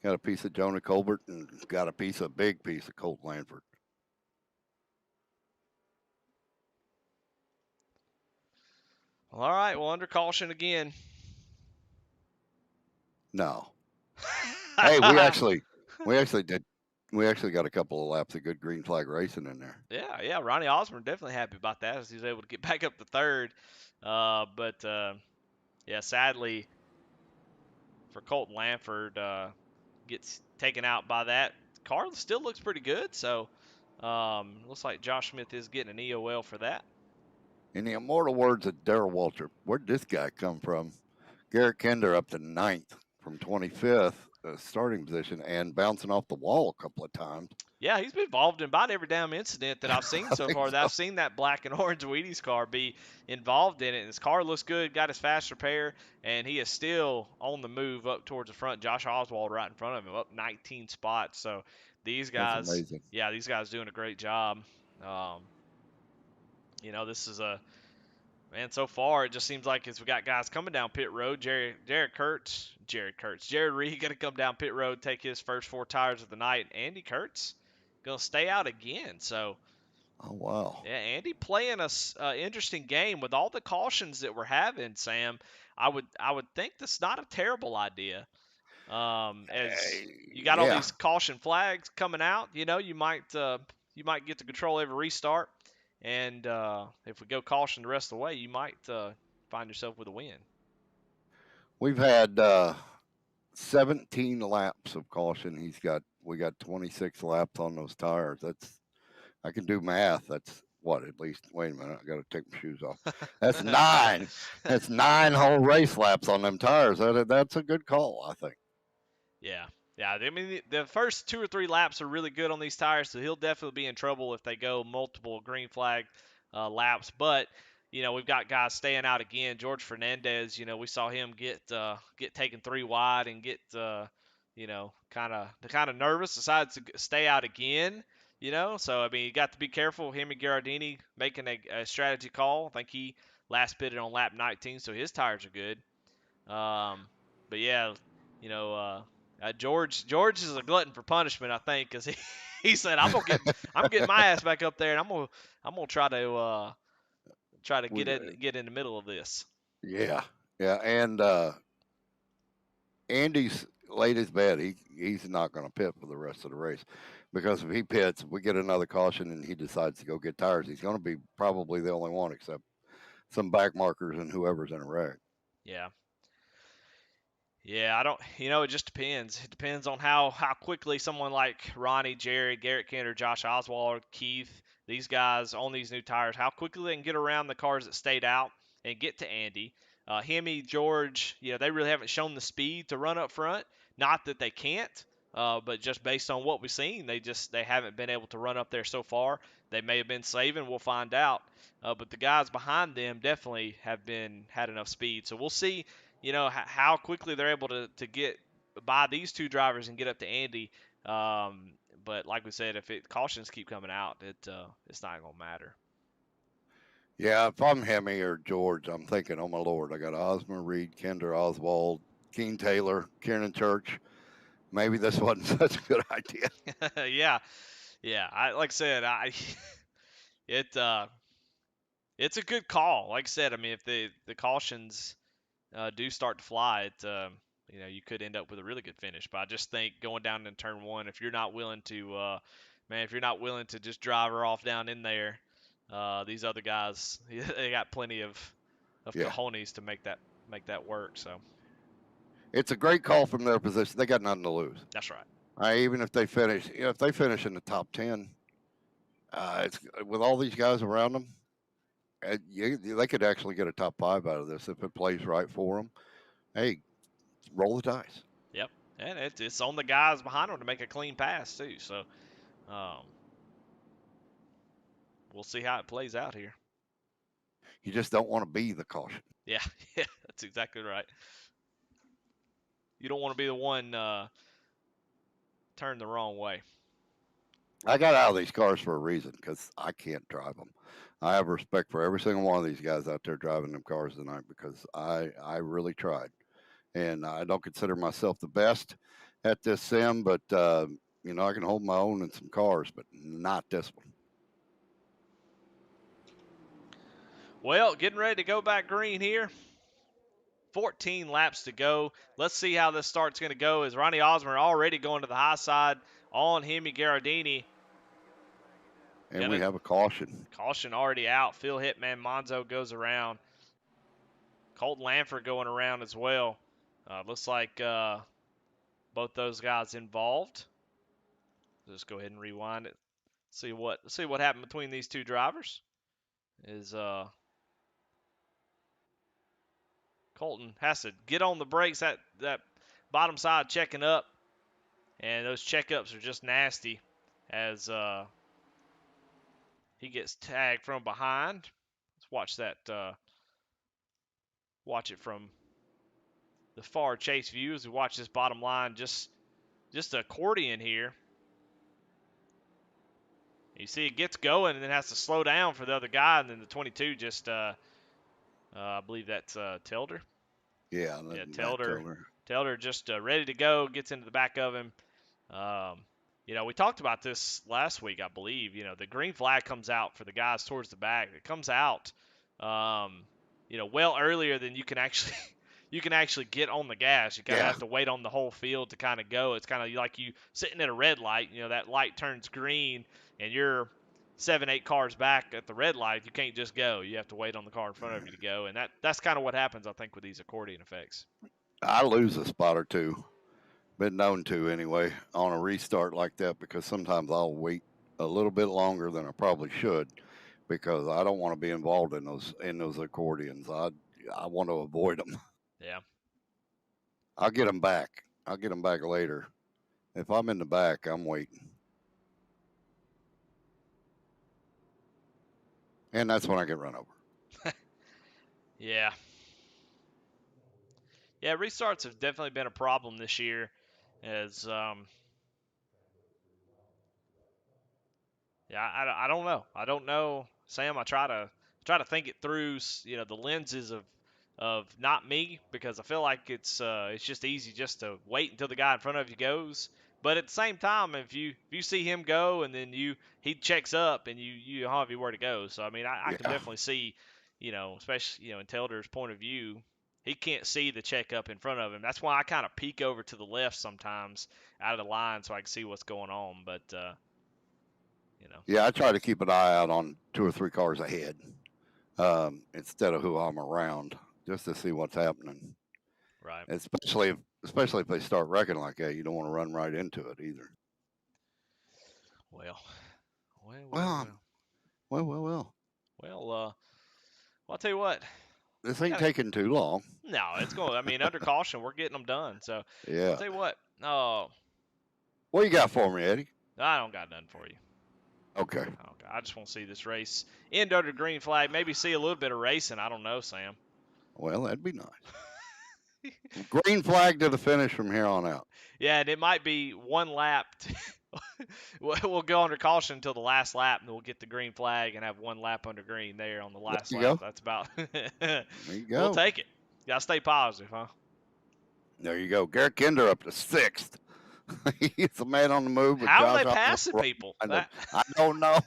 Got a piece of Jonah Colbert and got a big piece of Colt Lanford. All right, well, under caution again. No. Hey, we actually got a couple of laps of good green flag racing in there. Yeah, Ronnie Osborne definitely happy about that as he's able to get back up to third. But sadly for Colton Lanford, gets taken out by that. Car still looks pretty good, so looks like Josh Smith is getting an EOL for that. In the immortal words of Darrell Walter, where'd this guy come from? Garrett Kender up to 9th from 25th starting position and bouncing off the wall a couple of times. Yeah, he's been involved in about every damn incident that I've seen so far. I've seen that black and orange Wheaties car be involved in it. And his car looks good, got his fast repair, and he is still on the move up towards the front. Josh Oswald right in front of him, up 19 spots. So these guys, these guys doing a great job. This is so far it just seems like as we got guys coming down pit road. Jared Reed going to come down pit road, take his first 4 tires of the night. Andy Kurtz going to stay out again. So, oh wow, yeah, Andy playing a interesting game with all the cautions that we're having. Sam, I would think that's not a terrible idea. As you got all these caution flags coming out, you might get to control every restart. And if we go caution the rest of the way, you might find yourself with a win. We've had 17 laps of caution. We got 26 laps on those tires. I can do math. That's what, at least, wait a minute, I got to take my shoes off. That's 9. That's 9 whole race laps on them tires. That's a good call, I think. Yeah. Yeah, I mean, the first 2 or 3 laps are really good on these tires, so he'll definitely be in trouble if they go multiple green flag laps. But, we've got guys staying out again. George Fernandez, we saw him get taken 3 wide and get, kind of nervous, decides to stay out again, So, I mean, you got to be careful. Him and Gherardini making a strategy call. I think he last pitted on lap 19, so his tires are good. But, yeah, George is a glutton for punishment, I think, because he said I'm getting my ass back up there, and I'm gonna try to get in the middle of this. Yeah, and Andy's laid his bet. He's not going to pit for the rest of the race because if he pits, we get another caution, and he decides to go get tires. He's going to be probably the only one except some back markers and whoever's in a wreck. Yeah. Yeah, I don't. It just depends. It depends on how quickly someone like Ronnie, Jared, Garrett Kender, Josh Oswald, Keith, these guys on these new tires, how quickly they can get around the cars that stayed out and get to Andy. Hemi, George, they really haven't shown the speed to run up front. Not that they can't, but just based on what we've seen, they haven't been able to run up there so far. They may have been saving. We'll find out. But the guys behind them definitely have had enough speed. So we'll see, how quickly they're able to get by these two drivers and get up to Andy. But like we said, if cautions keep coming out, it's not going to matter. Yeah, if I'm Hemi or George, I'm thinking, oh my Lord, I got Osmond, Reed, Kinder, Oswald, Keen Taylor, Kieran Church. Maybe this wasn't such a good idea. Yeah. Like I said, it's a good call. Like I said, I mean, if the cautions do start to fly, you could end up with a really good finish. But I just think going down in turn one, if you're not willing to, just drive her off down in there, these other guys, they got plenty of cojones to make that work. So it's a great call from their position. They got nothing to lose. that's right. Even if they finish, if they finish in the top 10, it's with all these guys around them. They could actually get a top 5 out of this if it plays right for them. Hey, roll the dice. Yep, and it's on the guys behind them to make a clean pass too. So we'll see how it plays out here. You just don't want to be the caution. Yeah, that's exactly right. You don't want to be the one turned the wrong way. I got out of these cars for a reason because I can't drive them. I have respect for every single one of these guys out there driving them cars tonight because I really tried. And I don't consider myself the best at this sim, but, I can hold my own in some cars, but not this one. Well, getting ready to go back green here. 14 laps to go. Let's see how this start's going to go as Ronnie Osmer already going to the high side on Hemi Garardini. And we have a caution. Caution already out. Phil Hitman Monzo goes around. Colton Lanford going around as well. Looks like both those guys involved. Just go ahead and rewind it. See what happened between these two drivers. Colton has to get on the brakes. That bottom side checking up, and those checkups are just nasty as he gets tagged from behind. Let's watch that. Watch it from the far chase view as we watch this bottom line just accordion here. You see it gets going and then has to slow down for the other guy, and then the 22 just I believe that's Telder. Yeah, Telder just ready to go, gets into the back of him. We talked about this last week, I believe. The green flag comes out for the guys towards the back. It comes out, well earlier than you can actually get on the gas. You kind of have to wait on the whole field to kind of go. It's kind of like you sitting at a red light. That light turns green, and you're 7-8 cars back at the red light. You can't just go. You have to wait on the car in front of you to go, and that's kind of what happens, I think, with these accordion effects. I lose a spot or two, been known to anyway, on a restart like that because sometimes I'll wait a little bit longer than I probably should because I don't want to be involved in those accordions. I want to avoid them. Yeah. I'll get them back. I'll get them back later. If I'm in the back, I'm waiting. And that's when I get run over. Yeah. Yeah, restarts have definitely been a problem this year as I don't know. I don't know, Sam. I try to think it through, the lenses of not me, because I feel like it's just easy just to wait until the guy in front of you goes. But at the same time, if you see him go and then he checks up and you don't have anywhere to go. So I mean, I can definitely see, especially in Telder's point of view, he can't see the checkup in front of him. That's why I kind of peek over to the left sometimes out of the line so I can see what's going on. But yeah, I try to keep an eye out on 2 or 3 cars ahead instead of who I'm around, just to see what's happening. Right. Especially if they start wrecking like that, you don't want to run right into it either. Well. Well. Well, I'll tell you what. This ain't Gotta, taking too long. no, it's going. I mean, under caution, we're getting them done. So I'll Yeah. tell you what. Oh, What you got for me, Eddie? I don't got nothing for you. Okay. I just want to see this race end under green flag. Maybe see a little bit of racing. I don't know, Sam. Well, that'd be nice. Green flag to the finish from here on out. Yeah, and it might be one lap. We'll go under caution until the last lap, and we'll get the green flag and have one lap under green there on the last lap. Go. That's about. There you go. We'll take it. Gotta stay positive, huh? There you go. Garrett Kinder up to 6th. He's the man on the move. How are they passing people? I don't know.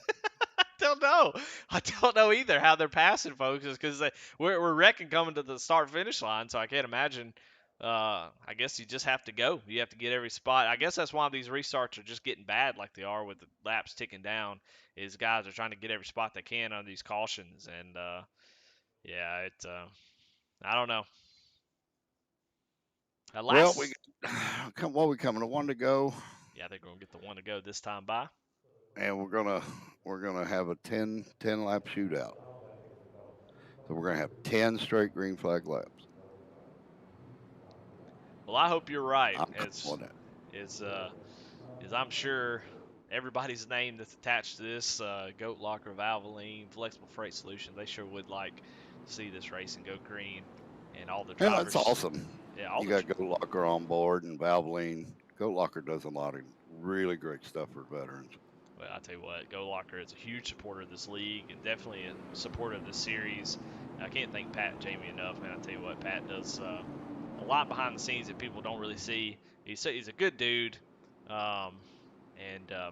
I don't know. I don't know either how they're passing folks, because we're wrecking coming to the start finish line, so I can't imagine. I guess you just have to go. You have to get every spot. I guess that's why these restarts are just getting bad like they are with the laps ticking down, is guys are trying to get every spot they can on these cautions. And, yeah, I don't know. Well, we coming to 1 to go. Yeah, they're going to get the 1 to go this time by. And we're gonna have a 10 lap shootout. So we're gonna have 10 straight green flag laps. Well, I hope you're right. As I'm sure everybody's name that's attached to this Goatlocker, Valvoline, Flexible Freight Solution, they sure would like to see this race and go green, and all the drivers. That's awesome. Yeah, you got Goatlocker on board and Valvoline. Goatlocker does a lot of really great stuff for veterans. Well, I tell you what, Goatlocker is a huge supporter of this league and definitely a supporter of this series. I can't thank Pat and Jamie enough, man. I tell you what, Pat does a lot behind the scenes that people don't really see. He's a good dude, man,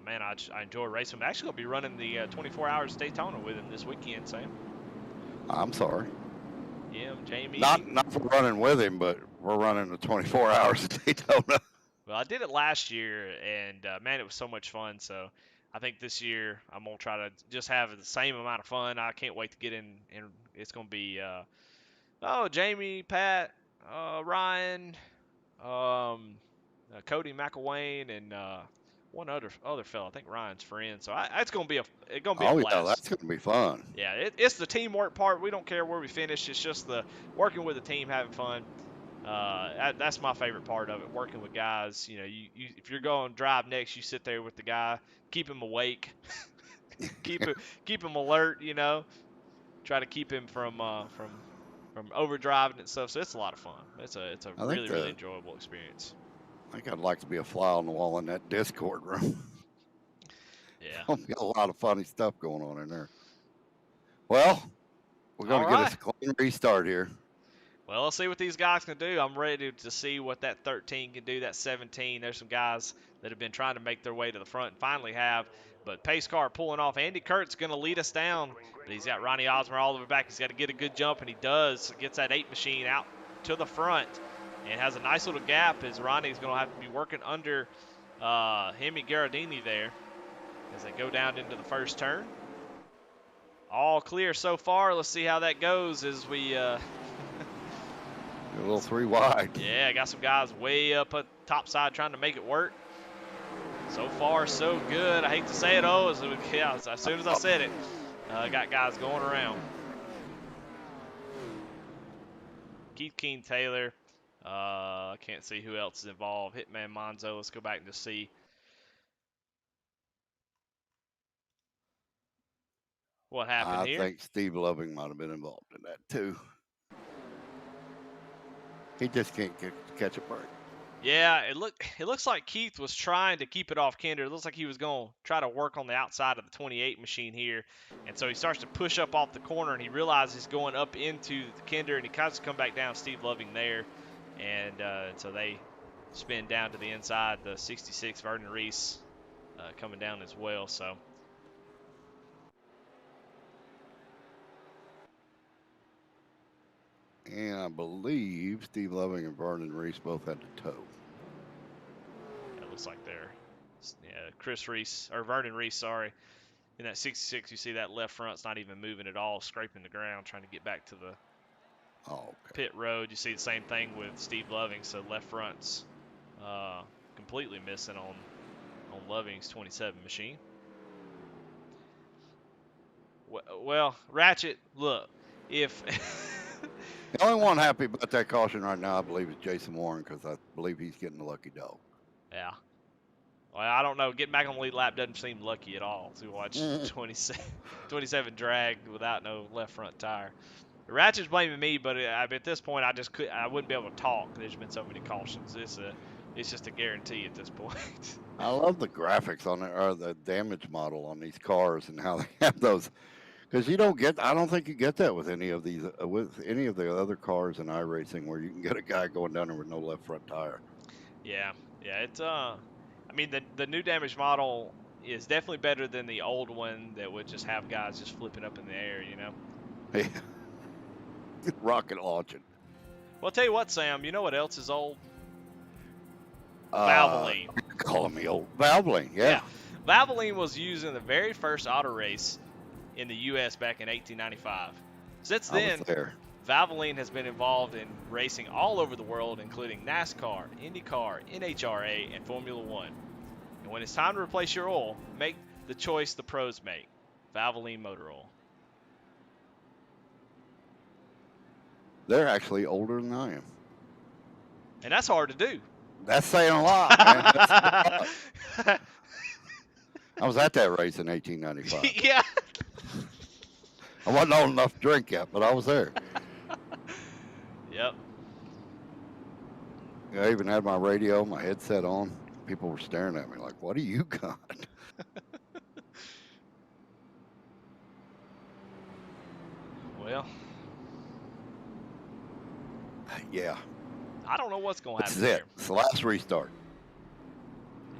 I enjoy racing. I'm actually gonna be running the 24 Hours Daytona with him this weekend, Sam. I'm sorry. Yeah, Jamie. Not for running with him, but we're running the 24 Hours of Daytona. Well, I did it last year, and man, it was so much fun. So I think this year I'm gonna try to just have the same amount of fun. I can't wait to get in, and it's gonna be Jamie, Pat, Ryan, Cody McElwain, and one other fella. I think Ryan's friend. So it's gonna be a blast. Yeah, that's gonna be fun. Yeah, it's the teamwork part. We don't care where we finish. It's just the working with the team, having fun. That's my favorite part of it, working with guys. You know, you if you're going to drive next, you sit there with the guy, keep him awake, keep him alert. You know, try to keep him from overdriving and stuff. So it's a lot of fun. It's a really enjoyable experience. I think I'd like to be a fly on the wall in that Discord room. Yeah, there'll be a lot of funny stuff going on in there. Well, we're going to get us a clean restart here. Well, let's see what these guys can do. I'm ready to see what that 13 can do, that 17. There's some guys that have been trying to make their way to the front and finally have. But pace car pulling off. Andy Kurtz going to lead us down. But he's got Ronnie Osmer all the way back. He's got to get a good jump, and he does. Gets that 8 machine out to the front and has a nice little gap as Ronnie's going to have to be working under Hemi Garadini there as they go down into the first turn. All clear so far. Let's see how that goes as we a little 3 wide. Yeah, got some guys way up at top side trying to make it work. So far, so good. I hate to say it, as soon as I said it, got guys going around. Keith Keen Taylor. I can't see who else is involved. Hitman Monzo. Let's go back and just see what happened here. I think Steve Loving might have been involved in that too. He just can't catch a break. Yeah, it looks like Keith was trying to keep it off Kinder. It looks like he was going to try to work on the outside of the 28 machine here. And so he starts to push up off the corner, and he realizes he's going up into the Kinder, and he kind of come back down. Steve Loving there. And so they spin down to the inside. The 66 Vernon Reese coming down as well. So and I believe Steve Loving and Vernon Reese both had to tow. It looks like they're Chris Reese, or Vernon Reese, sorry. In that 66, you see that left front's not even moving at all, scraping the ground, trying to get back to the pit road. You see the same thing with Steve Loving, so left front's completely missing on Loving's 27 machine. Well, Ratchet, look, if The only one happy about that caution right now, I believe, is Jason Warren, because I believe he's getting the lucky dog. yeah. Well, I don't know. Getting back on the lead lap doesn't seem lucky at all to watch 27 drag without no left front tire. Ratchet's blaming me, but at this point, I wouldn't be able to talk. There's been so many cautions. It's just a guarantee at this point. I love the graphics on it, or the damage model on these cars, and how they have those. Because I don't think you get that with any of these, with any of the other cars in iRacing, where you can get a guy going down there with no left front tire. Yeah. It's I mean, the new damage model is definitely better than the old one that would just have guys just flipping up in the air, you know. Yeah. Rocket launching. Well, I'll tell you what, Sam. You know what else is old? Valvoline. Calling me old. Valvoline, yeah. Valvoline was used in the very first auto race in the U.S. back in 1895. Since then, Valvoline has been involved in racing all over the world, including NASCAR, IndyCar, NHRA, and Formula One. And when it's time to replace your oil, make the choice the pros make. Valvoline motor oil. They're actually older than I am. And that's hard to do. That's saying a lot, man. That's a lot. I was at that race in 1895. Yeah. I wasn't old enough to drink yet, but I was there. Yep. I even had my radio, my headset on. People were staring at me like, what do you got? Well. Yeah. I don't know what's going to happen. This is it. Here. It's the last restart.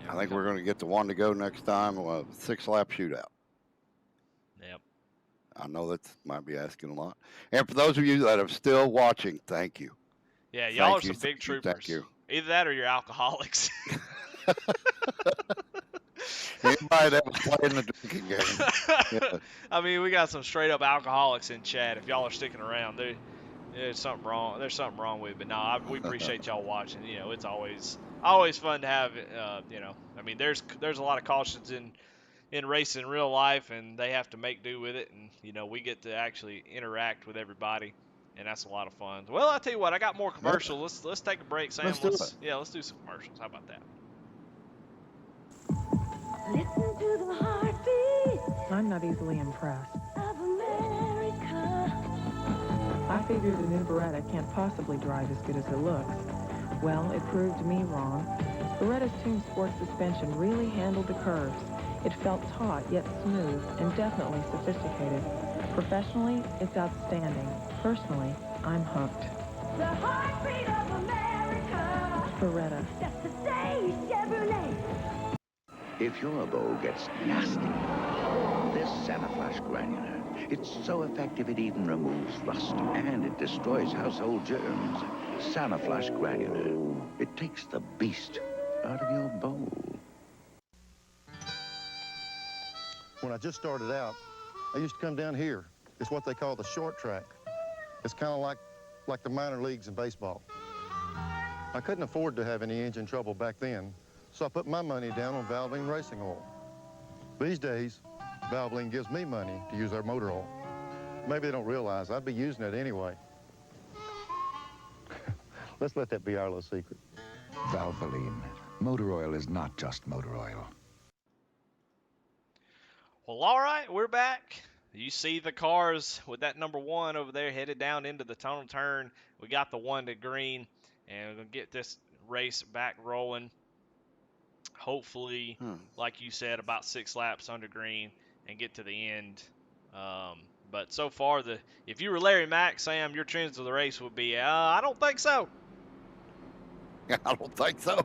Yeah, I think we're going to get the one to go next time, a 6-lap shootout. Yep. I know that might be asking a lot. And for those of you that are still watching, thank you. Yeah, y'all are some big troopers. Thank you. Either that or you're alcoholics. Anybody that was playing the drinking game. Yeah. I mean, we got some straight up alcoholics in chat. If y'all are sticking around, there's something wrong. There's something wrong with it. But no, we appreciate y'all watching. You know, it's always fun to have. You know, I mean, there's a lot of cautions in racing in real life, and they have to make do with it. And you know, we get to actually interact with everybody, and that's a lot of fun. Well, I'll tell you what, I got more commercials. Let's take a break, Sam. Let's do it. Yeah, let's do some commercials. How about that? Listen to the heartbeat I'm not easily impressed. of America. I figured the new Beretta can't possibly drive as good as it looks. Well, it proved me wrong. Beretta's tuned sports suspension really handled the curves. It felt taut yet smooth and definitely sophisticated. Professionally, it's outstanding. Personally, I'm hooked. The heartbeat of America. Beretta. That's the say Chevrolet. If your bowl gets nasty, this Sanaflash granular. It's so effective it even removes rust, and it destroys household germs. Sanaflash granular. It takes the beast out of your bowl. When I just started out, I used to come down here. It's what they call the short track. It's kind of like the minor leagues in baseball. I couldn't afford to have any engine trouble back then, so I put my money down on Valvoline racing oil. These days, Valvoline gives me money to use their motor oil. Maybe they don't realize I'd be using it anyway. Let's let that be our little secret. Valvoline. Motor oil is not just motor oil. Well, all right, we're back. You see the cars with that number 1 over there headed down into the tunnel turn. We got the 1 to green, and we're going to get this race back rolling. Hopefully, like you said, about 6 laps under green and get to the end. But so far, if you were Larry Mack, Sam, your trends of the race would be, I don't think so. I don't think so.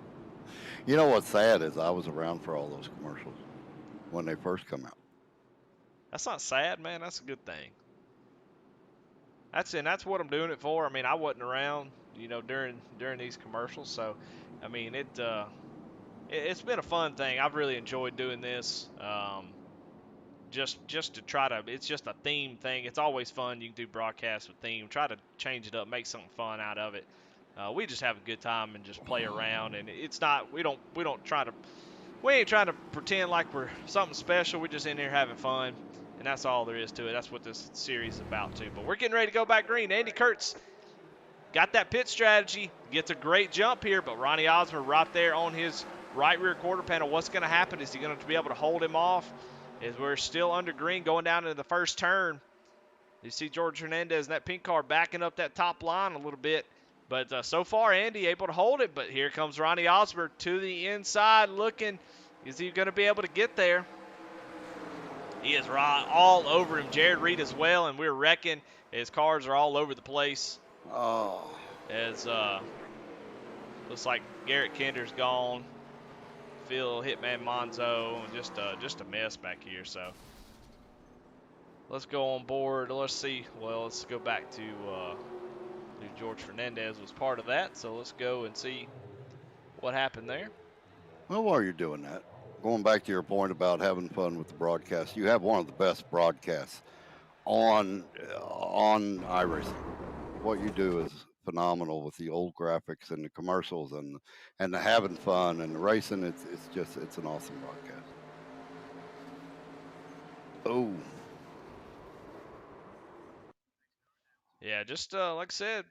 You know what's sad is I was around for all those commercials when they first come out. That's not sad, man. That's a good thing. That's what I'm doing it for. I mean, I wasn't around, you know, during these commercials, so I mean, it's been a fun thing. I've really enjoyed doing this. Just to try to, it's just a theme thing. It's always fun. You can do broadcasts with theme. Try to change it up, make something fun out of it. We just have a good time and just play around. And it's not, we ain't trying to pretend like we're something special. We're just in here having fun. And that's all there is to it. That's what this series is about, too. But we're getting ready to go back green. Andy Kurtz got that pit strategy, gets a great jump here, but Ronnie Osborne right there on his right rear quarter panel. What's going to happen? Is he going to be able to hold him off? As we're still under green going down into the first turn. You see George Hernandez in that pink car backing up that top line a little bit. But so far, Andy able to hold it. But here comes Ronnie Osborne to the inside looking. Is he going to be able to get there? He is right all over him. Jared Reed as well, and we're wrecking. His cars are all over the place. Oh. As looks like Garrett Kinder's gone. Phil Hitman Monzo, and just a mess back here. So let's go on board. Let's see. Well, let's go back to George Fernandez was part of that. So let's go and see what happened there. Well, while you're doing that, going back to your point about having fun with the broadcast, you have one of the best broadcasts on iRacing. What you do is phenomenal with the old graphics and the commercials and the having fun and the racing. It's an awesome broadcast. Oh. Yeah, just like I said,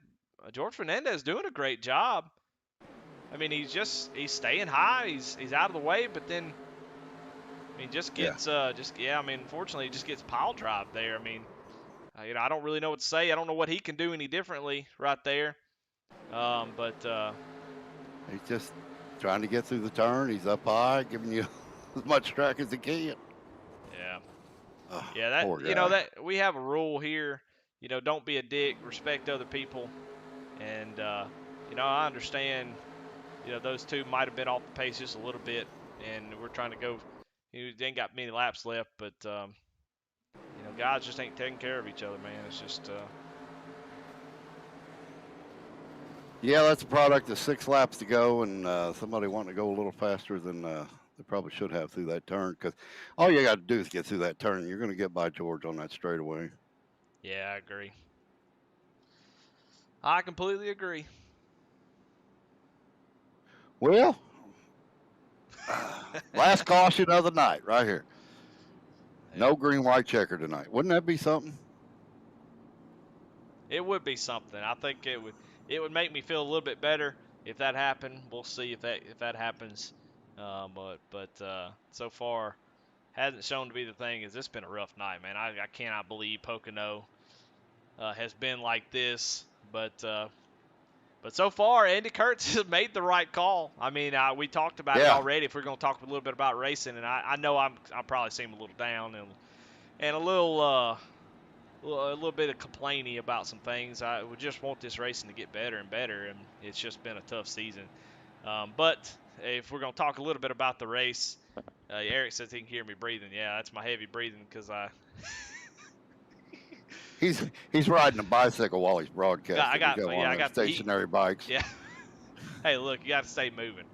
George Fernandez doing a great job. I mean, he's staying high. He's out of the way, but then I mean, just gets I mean, unfortunately, he just gets pile drive there. I mean, I don't really know what to say. I don't know what he can do any differently right there. But he's just trying to get through the turn. He's up high, giving you as much track as he can. Yeah. Oh, yeah, that poor guy. you know that we have a rule here. Don't be a dick. Respect other people. And I understand. Those two might have been off the pace just a little bit, and we're trying to go. They ain't got many laps left, but guys just ain't taking care of each other, man. It's just. Yeah, that's a product of 6 laps to go, and somebody wanting to go a little faster than they probably should have through that turn. Because all you got to do is get through that turn. You're going to get by George on that straightaway. Yeah, I agree. I completely agree. Well, last caution of the night, right here. No green, white checker tonight. Wouldn't that be something? It would be something. I think it would make me feel a little bit better if that happened. We'll see if that happens. But so far, hasn't shown to be the thing. It's been a rough night, man. I cannot believe Pocono has been like this. But so far, Andy Kurtz has made the right call. I mean, we talked about it already. If we're going to talk a little bit about racing, and I know I probably seem a little down and a little bit of complaining about some things. I would just want this racing to get better and better, and it's just been a tough season. But if we're going to talk a little bit about the race, Eric says he can hear me breathing. Yeah, that's my heavy breathing because I. He's riding a bicycle while he's broadcasting. I got stationary bikes. Yeah. Hey, look, you got to stay moving.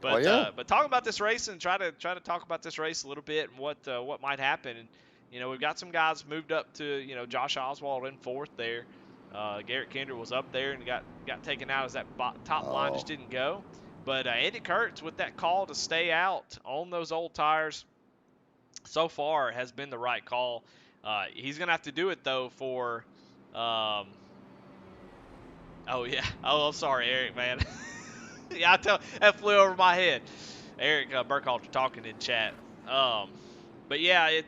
But oh, yeah. But talking about this race and try to talk about this race a little bit and what might happen. And we've got some guys moved up to Josh Oswald in 4th there. Garrett Kinder was up there and got taken out as that top line just didn't go. But Andy Kurtz with that call to stay out on those old tires so far has been the right call. He's going to have to do it, though, for oh, yeah. Oh, I'm sorry, Eric, man. Yeah, that flew over my head. Eric Burkhalter talking in chat. But, yeah,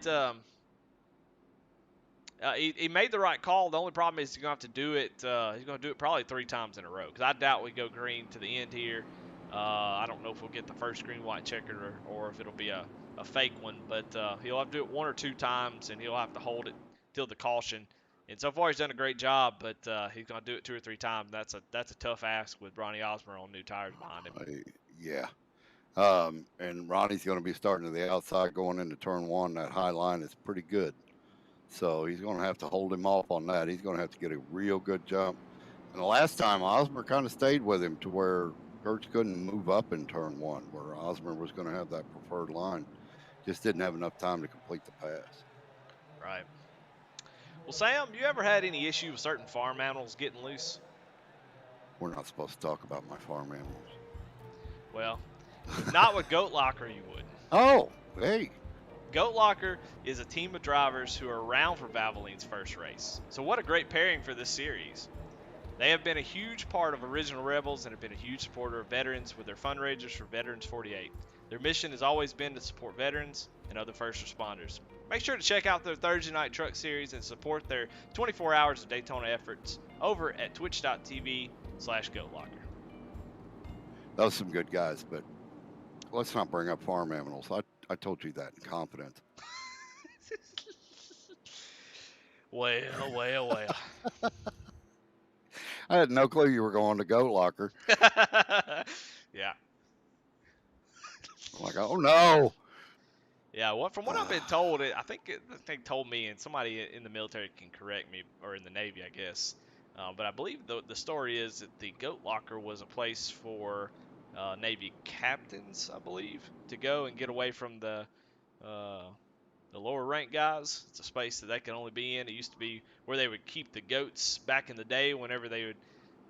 he made the right call. The only problem is he's going to have to do it. He's going to do it probably 3 times in a row because I doubt we go green to the end here. I don't know if we'll get the first green, white checker or if it'll be a fake one, but he'll have to do it 1 or 2 times, and he'll have to hold it till the caution. And so far, he's done a great job, but he's going to do it 2 or 3 times. That's a tough ask with Ronnie Osborne on new tires behind him. Yeah. And Ronnie's going to be starting to the outside going into turn 1. That high line is pretty good. So he's going to have to hold him off on that. He's going to have to get a real good jump. And the last time, Osborne kind of stayed with him to where Kurtz couldn't move up in turn 1, where Osborne was going to have that preferred line. Just didn't have enough time to complete the pass. Right. Well, Sam, you ever had any issue with certain farm animals getting loose? We're not supposed to talk about my farm animals. Well, not with Goatlocker, you would. Oh, hey. Goatlocker is a team of drivers who are around for Valvoline's first race. So what a great pairing for this series. They have been a huge part of Original Rebels and have been a huge supporter of veterans with their fundraisers for Veterans 48. Their mission has always been to support veterans and other first responders. Make sure to check out their Thursday Night Truck Series and support their 24 Hours of Daytona efforts over at twitch.tv/Goatlocker. Those are some good guys, but let's not bring up farm animals. I told you that in confidence. Well. I had no clue you were going to Goatlocker. Yeah. I'm like, oh no. Yeah, from what I've been told, I think they told me, and somebody in the military can correct me, or in the Navy, I guess. But I believe the story is that the Goatlocker was a place for Navy captains, I believe, to go and get away from the lower rank guys. It's a space that they can only be in. It used to be where they would keep the goats back in the day whenever they would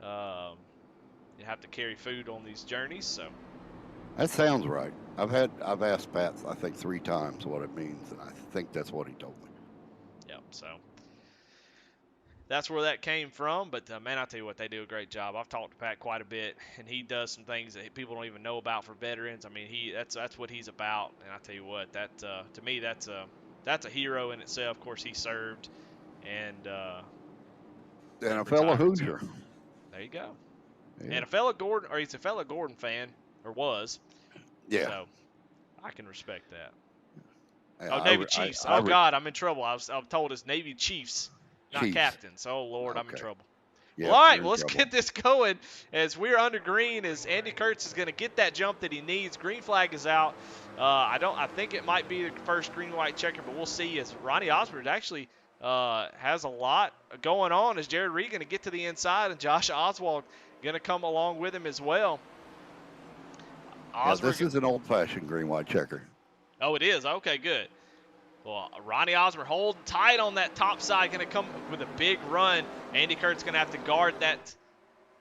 have to carry food on these journeys. So That sounds right. I've asked Pat, I think 3 times what it means, and I think that's what he told me. Yep. So that's where that came from. But man, I tell you what, they do a great job. I've talked to Pat quite a bit, and he does some things that people don't even know about for veterans. I mean, that's what he's about. And I tell you what, that to me, that's a hero in itself. Of course, he served, and a fellow Hoosier. There you go. Yeah. And he's a fellow Gordon fan, or was. Yeah. So I can respect that. Yeah, Navy Chiefs. God, I'm in trouble. I'm told it's Navy Chiefs, not Chiefs. Captains. Oh, Lord, Okay. I'm in trouble. Yep, Well, all right, you're in let's trouble. get this going as we're under green, as Andy Kurtz is going to get that jump that he needs. Green flag is out. I think it might be the first green-white checker, but we'll see, as Ronnie Oswald actually has a lot going on, as Jared Reed going to get to the inside, and Josh Oswald going to come along with him as well. Yeah, this is an old-fashioned green-white checker. Oh, it is? Okay, good. Well, Ronnie Osmer holding tight on that top side, going to come with a big run. Andy Kurtz going to have to guard that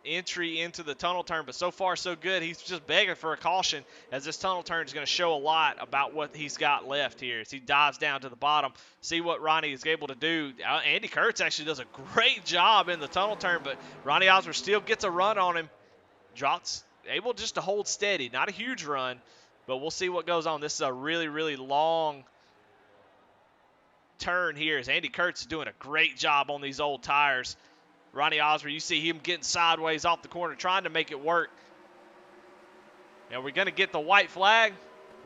entry into the tunnel turn, but so far so good. He's just begging for a caution, as this tunnel turn is going to show a lot about what he's got left here as he dives down to the bottom. See what Ronnie is able to do. Andy Kurtz actually does a great job in the tunnel turn, but Ronnie Osmer still gets a run on him. Drops, able just to hold steady. Not a huge run, but we'll see what goes on. This is a really, really long turn here, as Andy Kurtz is doing a great job on these old tires. Ronnie Osmer, you see him getting sideways off the corner, trying to make it work. Now we're going to get the white flag.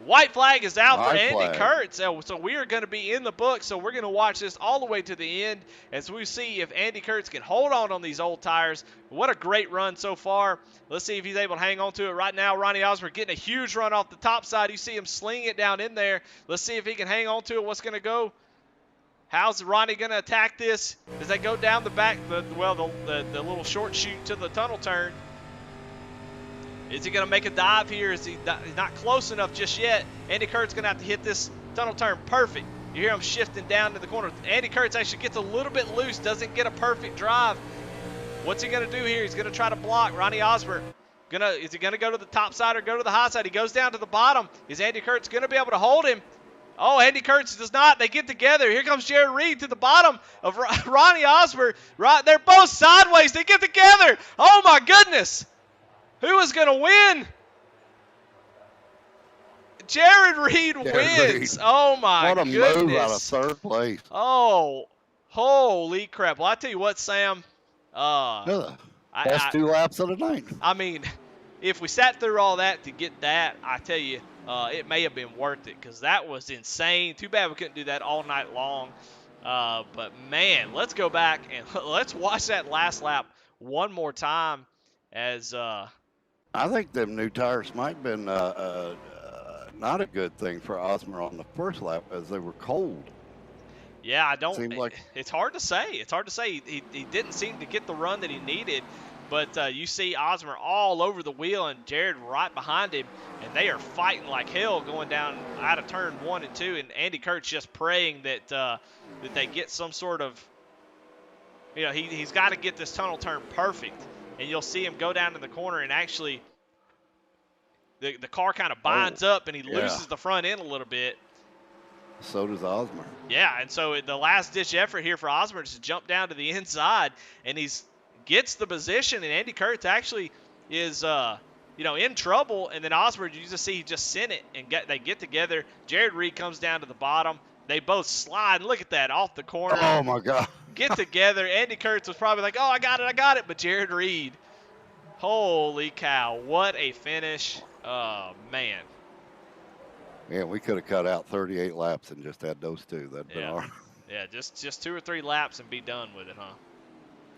White flag is out for Andy Kurtz. So we are going to be in the book. So we're going to watch this all the way to the end as we see if Andy Kurtz can hold on these old tires. What a great run so far. Let's see if he's able to hang on to it right now. Ronnie Osmer getting a huge run off the top side. You see him sling it down in there. Let's see if he can hang on to it. What's going to go? How's Ronnie going to attack this as they go down the back, the little short chute to the tunnel turn? Is he going to make a dive here? He's not close enough just yet. Andy Kurtz going to have to hit this tunnel turn perfect. You hear him shifting down to the corner. Andy Kurtz actually gets a little bit loose, doesn't get a perfect drive. What's he going to do here? He's going to try to block Ronnie Osmer. Is he going to go to the top side or go to the high side? He goes down to the bottom. Is Andy Kurtz going to be able to hold him? Oh, Andy Kurtz does not. They get together. Here comes Jared Reed to the bottom of Ronnie Osmer. Right, they're both sideways. They get together. Oh, my goodness. Who is going to win? Jared Reed wins. Oh, my goodness. What a move out of third place. Oh, holy crap. Well, I tell you what, Sam. Best 2 laps of the night. I mean, if we sat through all that to get that, I tell you, it may have been worth it, because that was insane. Too bad we couldn't do that all night long. But, man, let's go back and let's watch that last lap one more time. As I think them new tires might have been not a good thing for Osmer on the first lap, as they were cold. Yeah, I don't. Seemed like it's hard to say. It's hard to say. He didn't seem to get the run that he needed. But you see Osmer all over the wheel and Jared right behind him, and they are fighting like hell going down out of turn 1 and 2. And Andy Kurtz just praying that that they get some sort of, he's got to get this tunnel turn perfect. And you'll see him go down to the corner, and actually the car kind of binds up, and he loses the front end a little bit. So does Osmer. Yeah, and so the last-ditch effort here for Osmer is to jump down to the inside, and gets the position, and Andy Kurtz actually is in trouble, and then Osmer, you just see he just sent it, and they get together. Jared Reed comes down to the bottom. They both slide. Look at that, off the corner. Oh, my God. Get together. Andy Kurtz was probably like, oh, I got it. But Jared Reed, holy cow, what a finish. Oh, man. Yeah, we could have cut out 38 laps and just had those two. That'd been all right. Yeah, just 2 or 3 laps and be done with it, huh?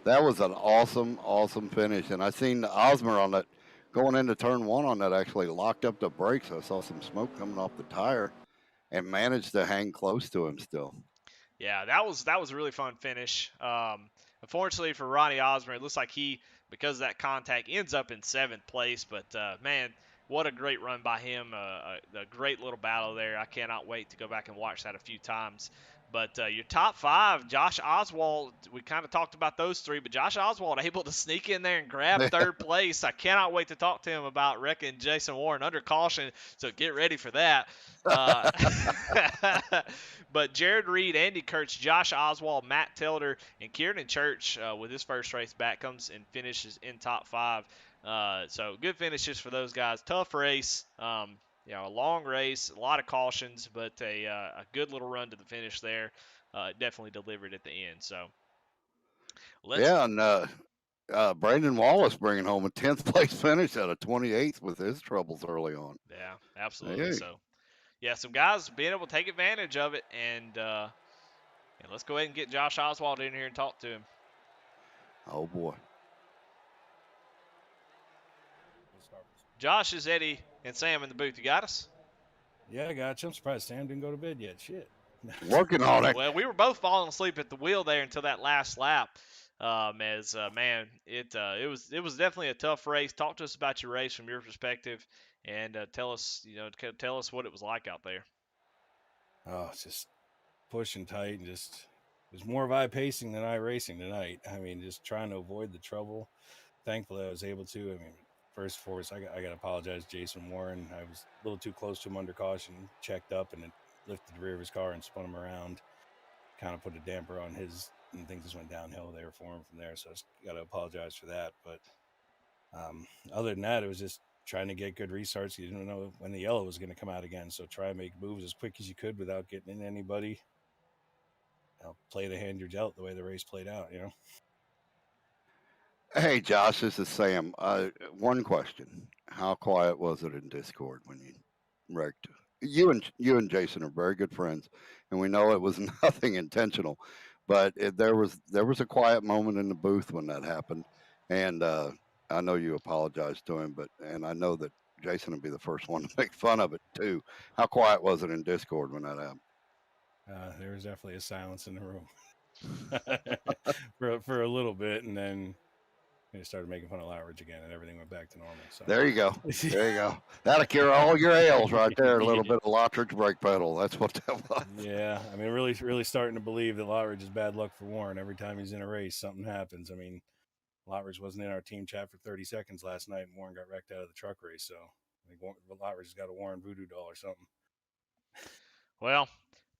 That was an awesome, awesome finish. And I seen Osmer on that, going into turn 1 on that, actually locked up the brakes. I saw some smoke coming off the tire and managed to hang close to him still. Yeah, that was a really fun finish. Unfortunately for Ronnie Osmer, it looks like because of that contact, ends up in 7th place. But, man, what a great run by him. A great little battle there. I cannot wait to go back and watch that a few times. But your top 5, Josh Oswald, we kind of talked about those 3, but Josh Oswald able to sneak in there and grab 3rd place. I cannot wait to talk to him about wrecking Jason Warren under caution, so get ready for that. But Jared Reed, Andy Kurtz, Josh Oswald, Matt Tilder, and Kieran Church with his first race back comes and finishes in top 5. So good finishes for those guys. Tough race. A long race, a lot of cautions, but a good little run to the finish there. Definitely delivered at the end. So, Brandon Wallace bringing home a 10th place finish out of 28th with his troubles early on. Yeah, absolutely. Hey. So, yeah, some guys being able to take advantage of it, and let's go ahead and get Josh Oswald in here and talk to him. Oh boy. Josh, is Eddie and Sam in the booth. You got us? Yeah, I got you. I'm surprised Sam didn't go to bed yet. Shit. Working on it. Well, we were both falling asleep at the wheel there until that last lap. Man, it was definitely a tough race. Talk to us about your race from your perspective, and tell us what it was like out there. Oh, it's just pushing tight and it was more of I-pacing than I-racing tonight. I mean, just trying to avoid the trouble. Thankfully, I was able to. I mean, first and foremost, I got to apologize to Jason Warren. I was a little too close to him under caution, checked up, and it lifted the rear of his car and spun him around. Kind of put a damper on his, and things just went downhill there for him from there. So I just got to apologize for that. But other than that, it was just trying to get good restarts. You didn't know when the yellow was going to come out again. So try and make moves as quick as you could without getting in anybody. Play the hand you're dealt the way the race played out, Hey, Josh, this is Sam. One question. How quiet was it in Discord when you wrecked? You and Jason are very good friends, and we know it was nothing intentional, but there was a quiet moment in the booth when that happened, and I know you apologized to him, and I know that Jason would be the first one to make fun of it too. How quiet was it in Discord when that happened? There was definitely a silence in the room for a little bit, and then they started making fun of Loudridge again, and everything went back to normal. So. There you go. There you go. That'll cure all your ails right there. A little bit of Loudridge brake pedal. That's what that was. Yeah, I mean, really starting to believe that Loudridge is bad luck for Warren. Every time he's in a race, something happens. I mean, Loudridge wasn't in our team chat for 30 seconds last night, and Warren got wrecked out of the truck race. So I think Loudridge has got a Warren voodoo doll or something. Well,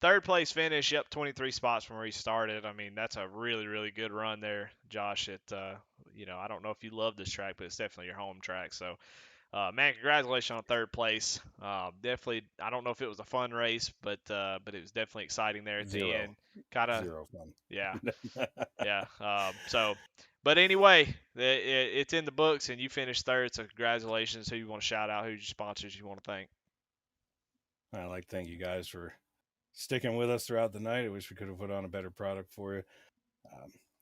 3rd place finish, up 23 spots from where he started. I mean, that's a really, really good run there, Josh. I don't know if you love this track, but it's definitely your home track. So, man, congratulations on 3rd place. Definitely, I don't know if it was a fun race, but it was definitely exciting there at the end. Zero fun. Yeah, yeah. But anyway, it's in the books, and you finished 3rd. So, congratulations. Who you want to shout out? Who's your sponsors you want to thank? I'd like to thank you guys for sticking with us throughout the night. I wish we could have put on a better product for you.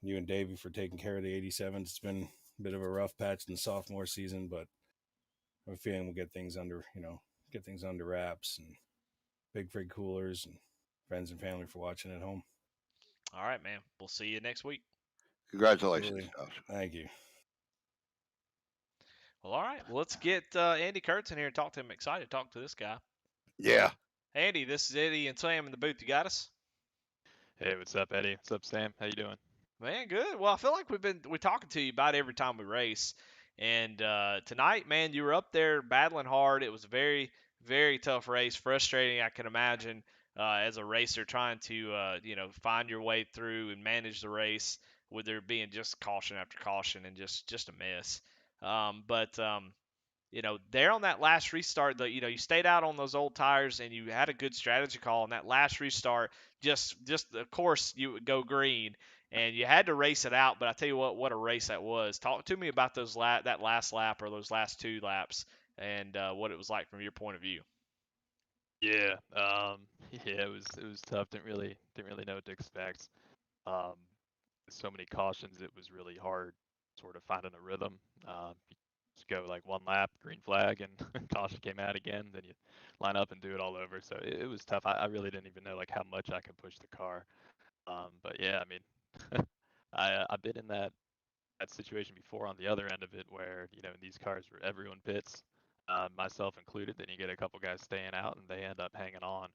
You and Davey for taking care of the 87s. It's been a bit of a rough patch in the sophomore season, but I have a feeling we'll get things under wraps. And big frig coolers and friends and family for watching at home. All right, man. We'll see you next week. Congratulations, Josh. Thank you. Well, all right. Well, let's get Andy Kurtz in here and talk to him. I'm excited to talk to this guy. Yeah. Andy, this is Eddie and Sam in the booth. You got us? Hey, what's up, Eddie? What's up, Sam? How you doing? Man, good. Well, I feel like we're talking to you about every time we race. And tonight, man, you were up there battling hard. It was a very, very tough race, frustrating, I can imagine. as a racer trying to find your way through and manage the race with there being just caution after caution and just a mess. But there on that last restart, you stayed out on those old tires and you had a good strategy call on that last restart. Just of course you would go green and you had to race it out. But I tell you what a race that was. Talk to me about that last lap or those last 2 laps and what it was like from your point of view. Yeah, yeah, it was tough. Didn't really know what to expect. Um, so many cautions, it was really hard sort of finding a rhythm. You just go like one lap, green flag, and caution came out again. Then you line up and do it all over. So it was tough. I really didn't even know like how much I could push the car. But yeah, I mean, I've been in that situation before on the other end of it, where in these cars where everyone pits, myself included. Then you get a couple guys staying out, and they end up hanging on.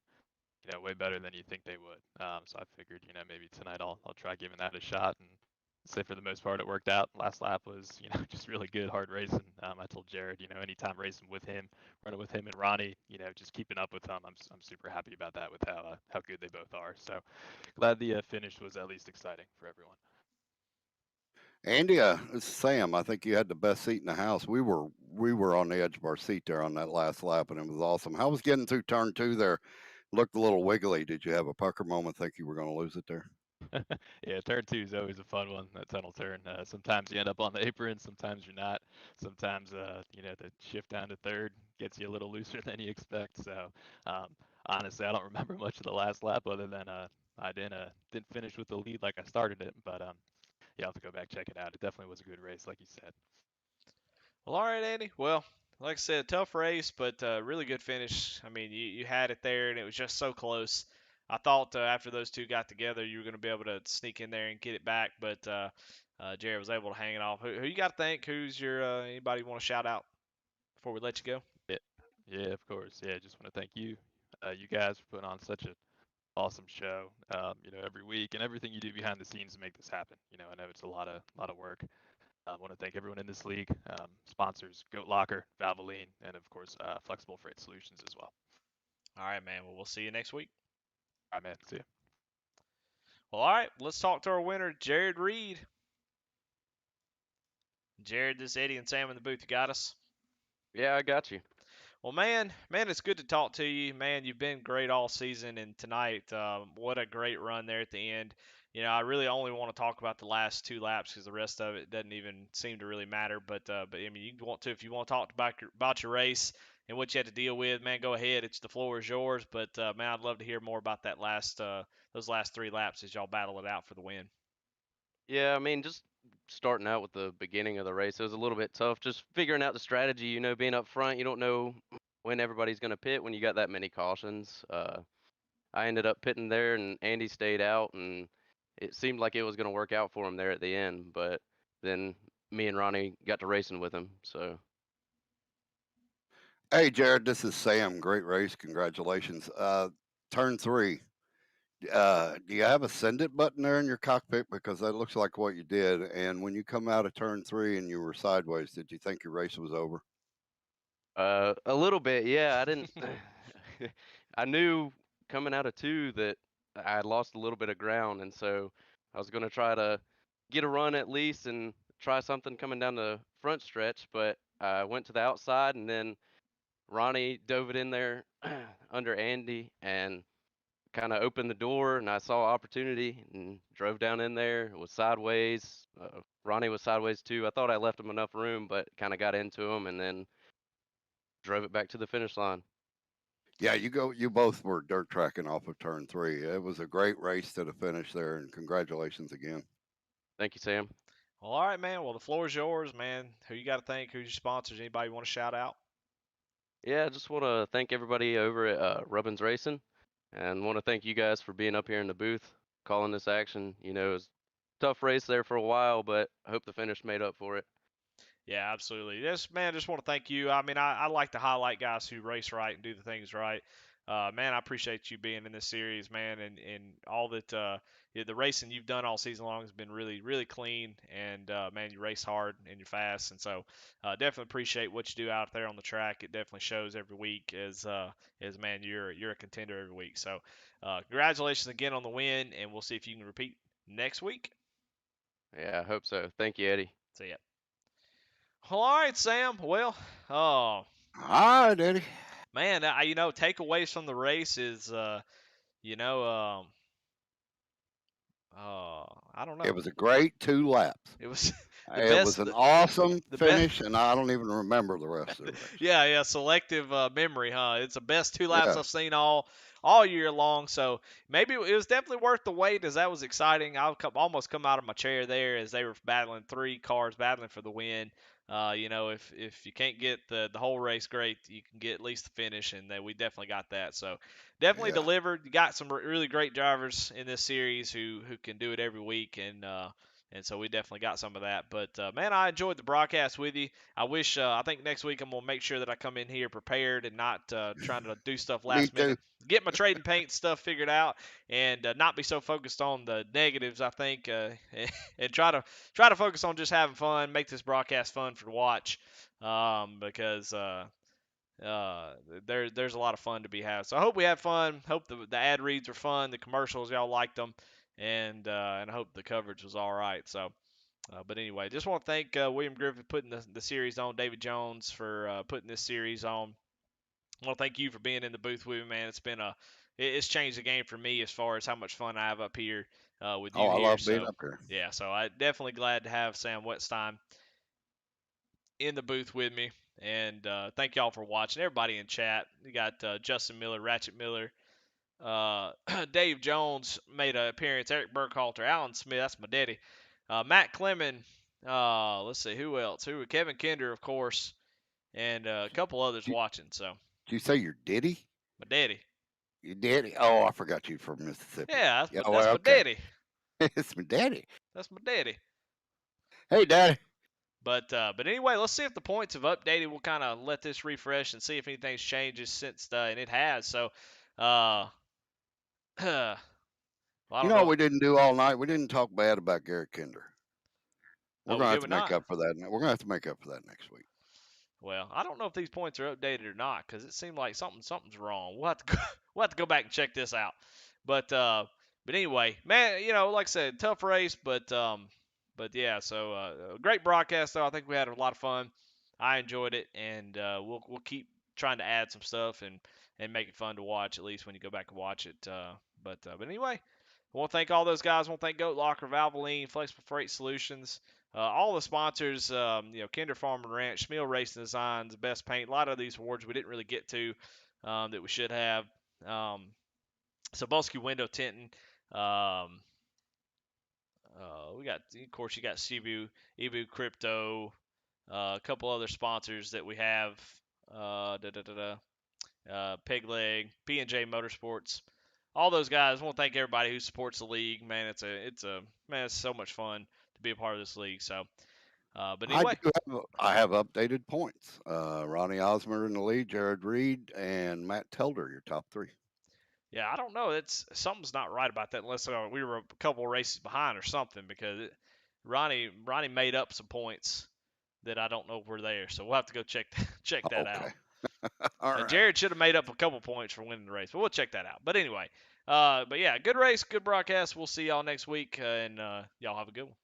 Way better than you think they would. So I figured, maybe tonight I'll try giving that a shot, and say for the most part it worked out. Last lap was, just really good, hard racing. I told Jared, anytime racing with him, running with him and Ronnie, just keeping up with them, I'm super happy about that with how good they both are. So glad the finish was at least exciting for everyone. Andy, it's Sam. I think you had the best seat in the house. We were on the edge of our seat there on that last lap, and it was awesome. How was getting through turn 2 there? Looked a little wiggly. Did you have a pucker moment? Think you were going to lose it there? Yeah, turn 2 is always a fun one. That tunnel turn. Sometimes you end up on the apron. Sometimes you're not. Sometimes the shift down to third gets you a little looser than you expect. So honestly, I don't remember much of the last lap other than I didn't finish with the lead like I started it. But yeah, I'll have to go back check it out. It definitely was a good race, like you said. Well, all right, Andy. Well, like I said, tough race, but really good finish. I mean, you had it there, and it was just so close. I thought after those two got together, you were going to be able to sneak in there and get it back, but Jared was able to hang it off. Who you got to thank? Who's your anybody you want to shout out before we let you go? Yeah, of course. Yeah, just want to thank you, you guys, for putting on such an awesome show. Every week and everything you do behind the scenes to make this happen. I know it's a lot of work. I want to thank everyone in this league, sponsors, Goatlocker, Valvoline, and of course, Flexible Freight Solutions as well. All right, man. Well, we'll see you next week. All right, man. See you. Well, all right. Let's talk to our winner, Jared Reed. Jared, this is Eddie and Sam in the booth. You got us? Yeah, I got you. Well, man, it's good to talk to you. Man, you've been great all season, and tonight, what a great run there at the end. I really only want to talk about the last 2 laps because the rest of it doesn't even seem to really matter. But I mean, if you want to talk about your race and what you had to deal with, man, go ahead. The floor is yours. But man, I'd love to hear more about that those last 3 laps as y'all battle it out for the win. Yeah, I mean, just starting out with the beginning of the race, it was a little bit tough. Just figuring out the strategy, being up front, you don't know when everybody's going to pit when you got that many cautions. I ended up pitting there, and Andy stayed out, and it seemed like it was going to work out for him there at the end. But then me and Ronnie got to racing with him, so. Hey, Jared, this is Sam. Great race. Congratulations. Turn 3. Do you have a send it button there in your cockpit? Because that looks like what you did. And when you come out of turn 3 and you were sideways, did you think your race was over? A little bit, yeah. I didn't. I knew coming out of 2 that I had lost a little bit of ground, and so I was going to try to get a run at least and try something coming down the front stretch. But I went to the outside, and then Ronnie dove it in there under Andy and kind of opened the door, and I saw opportunity and drove down in there. It was sideways. Ronnie was sideways too. I thought I left him enough room, but kind of got into him and then drove it back to the finish line. Yeah, you both were dirt tracking off of turn 3. It was a great race to the finish there, and congratulations again. Thank you, Sam. Well, all right, man. Well, the floor is yours, man. Who you got to thank? Who's your sponsors? Anybody you want to shout out? Yeah, I just want to thank everybody over at Rubbins Racing, and want to thank you guys for being up here in the booth, calling this action. It was a tough race there for a while, but I hope the finish made up for it. Yeah, absolutely. Just want to thank you. I mean, I like to highlight guys who race right and do the things right. Man, I appreciate you being in this series, man, and all that. The racing you've done all season long has been really, really clean, and man, you race hard and you're fast, and so definitely appreciate what you do out there on the track. It definitely shows every week as man, you're a contender every week. So congratulations again on the win, and we'll see if you can repeat next week. Yeah, I hope so. Thank you, Eddie. See ya. All right, Sam. Well, All right, Eddie. Man, takeaways from the race is, I don't know. It was a great 2 laps. It was it was an awesome finish, and I don't even remember the rest of it. Yeah, selective memory, huh? It's the best 2 laps Yeah. I've seen all year long. So maybe it was definitely worth the wait, as that was exciting. Almost come out of my chair there as they were battling 3 cars battling for the win. If you can't get the whole race, great, you can get at least the finish, and we definitely got that. So definitely delivered. You got some really great drivers in this series who can do it every week, and so we definitely got some of that. But, man, I enjoyed the broadcast with you. I think next week I'm going to make sure that I come in here prepared and not trying to do stuff last minute. Get my trade and paint stuff figured out and not be so focused on the negatives, I think, and try to focus on just having fun, make this broadcast fun to watch because there's a lot of fun to be had. So I hope we had fun. Hope the ad reads were fun. The commercials, y'all liked them. And I hope the coverage was all right. So, but anyway, just want to thank William Griffith putting the series on, David Jones for putting this series on. I want to thank you for being in the booth with me, man. It's changed the game for me as far as how much fun I have up here with you here. I love being up here. Yeah, so I definitely glad to have Sam Wetstein in the booth with me. And thank y'all for watching. Everybody in chat. You got Justin Miller, Ratchet Miller. Dave Jones made an appearance. Eric Burkhalter, Alan Smith, that's my daddy. Matt Clemens. Let's see who else. Kevin Kinder, of course, and a couple others watching. So. Did you say your daddy? My daddy. Your daddy? Oh, I forgot you from Mississippi. Yeah, that's my daddy. It's my daddy. That's my daddy. Hey, daddy. But anyway, let's see if the points have updated. We'll kind of let this refresh and see if anything's changes since and it has. So. What we didn't do all night? We didn't talk bad about Garrett Kinder. We're going to have to make up for that. We're going to have to make up for that next week. Well, I don't know if these points are updated or not because it seemed like something's wrong. We'll have to go back and check this out. But anyway, man, like I said, tough race, but yeah. So great broadcast though. I think we had a lot of fun. I enjoyed it, and we'll keep trying to add some stuff and make it fun to watch, at least when you go back and watch it. But anyway, I want to thank all those guys. I want to thank Goatlocker, Valvoline, Flexible Freight Solutions, all the sponsors, Kinder Farm and Ranch, Schmiel Racing Designs, Best Paint, a lot of these awards we didn't really get to that we should have. Sobulski Window Tinting. We got, of course, you got Ebu Crypto, a couple other sponsors that we have. Peg Leg, P&J Motorsports, all those guys. I want to thank everybody who supports the league. Man, it's so much fun to be a part of this league. So, but anyway, I have updated points. Ronnie Osmer in the lead, Jared Reed, and Matt Telder, your top 3. Yeah, I don't know. Something's not right about that unless we were a couple of races behind or something because Ronnie made up some points that I don't know if were there. So we'll have to go check that out. All right. Jared should have made up a couple points for winning the race, but we'll check that out. But anyway, but yeah, good race, good broadcast. We'll see y'all next week, and y'all have a good one.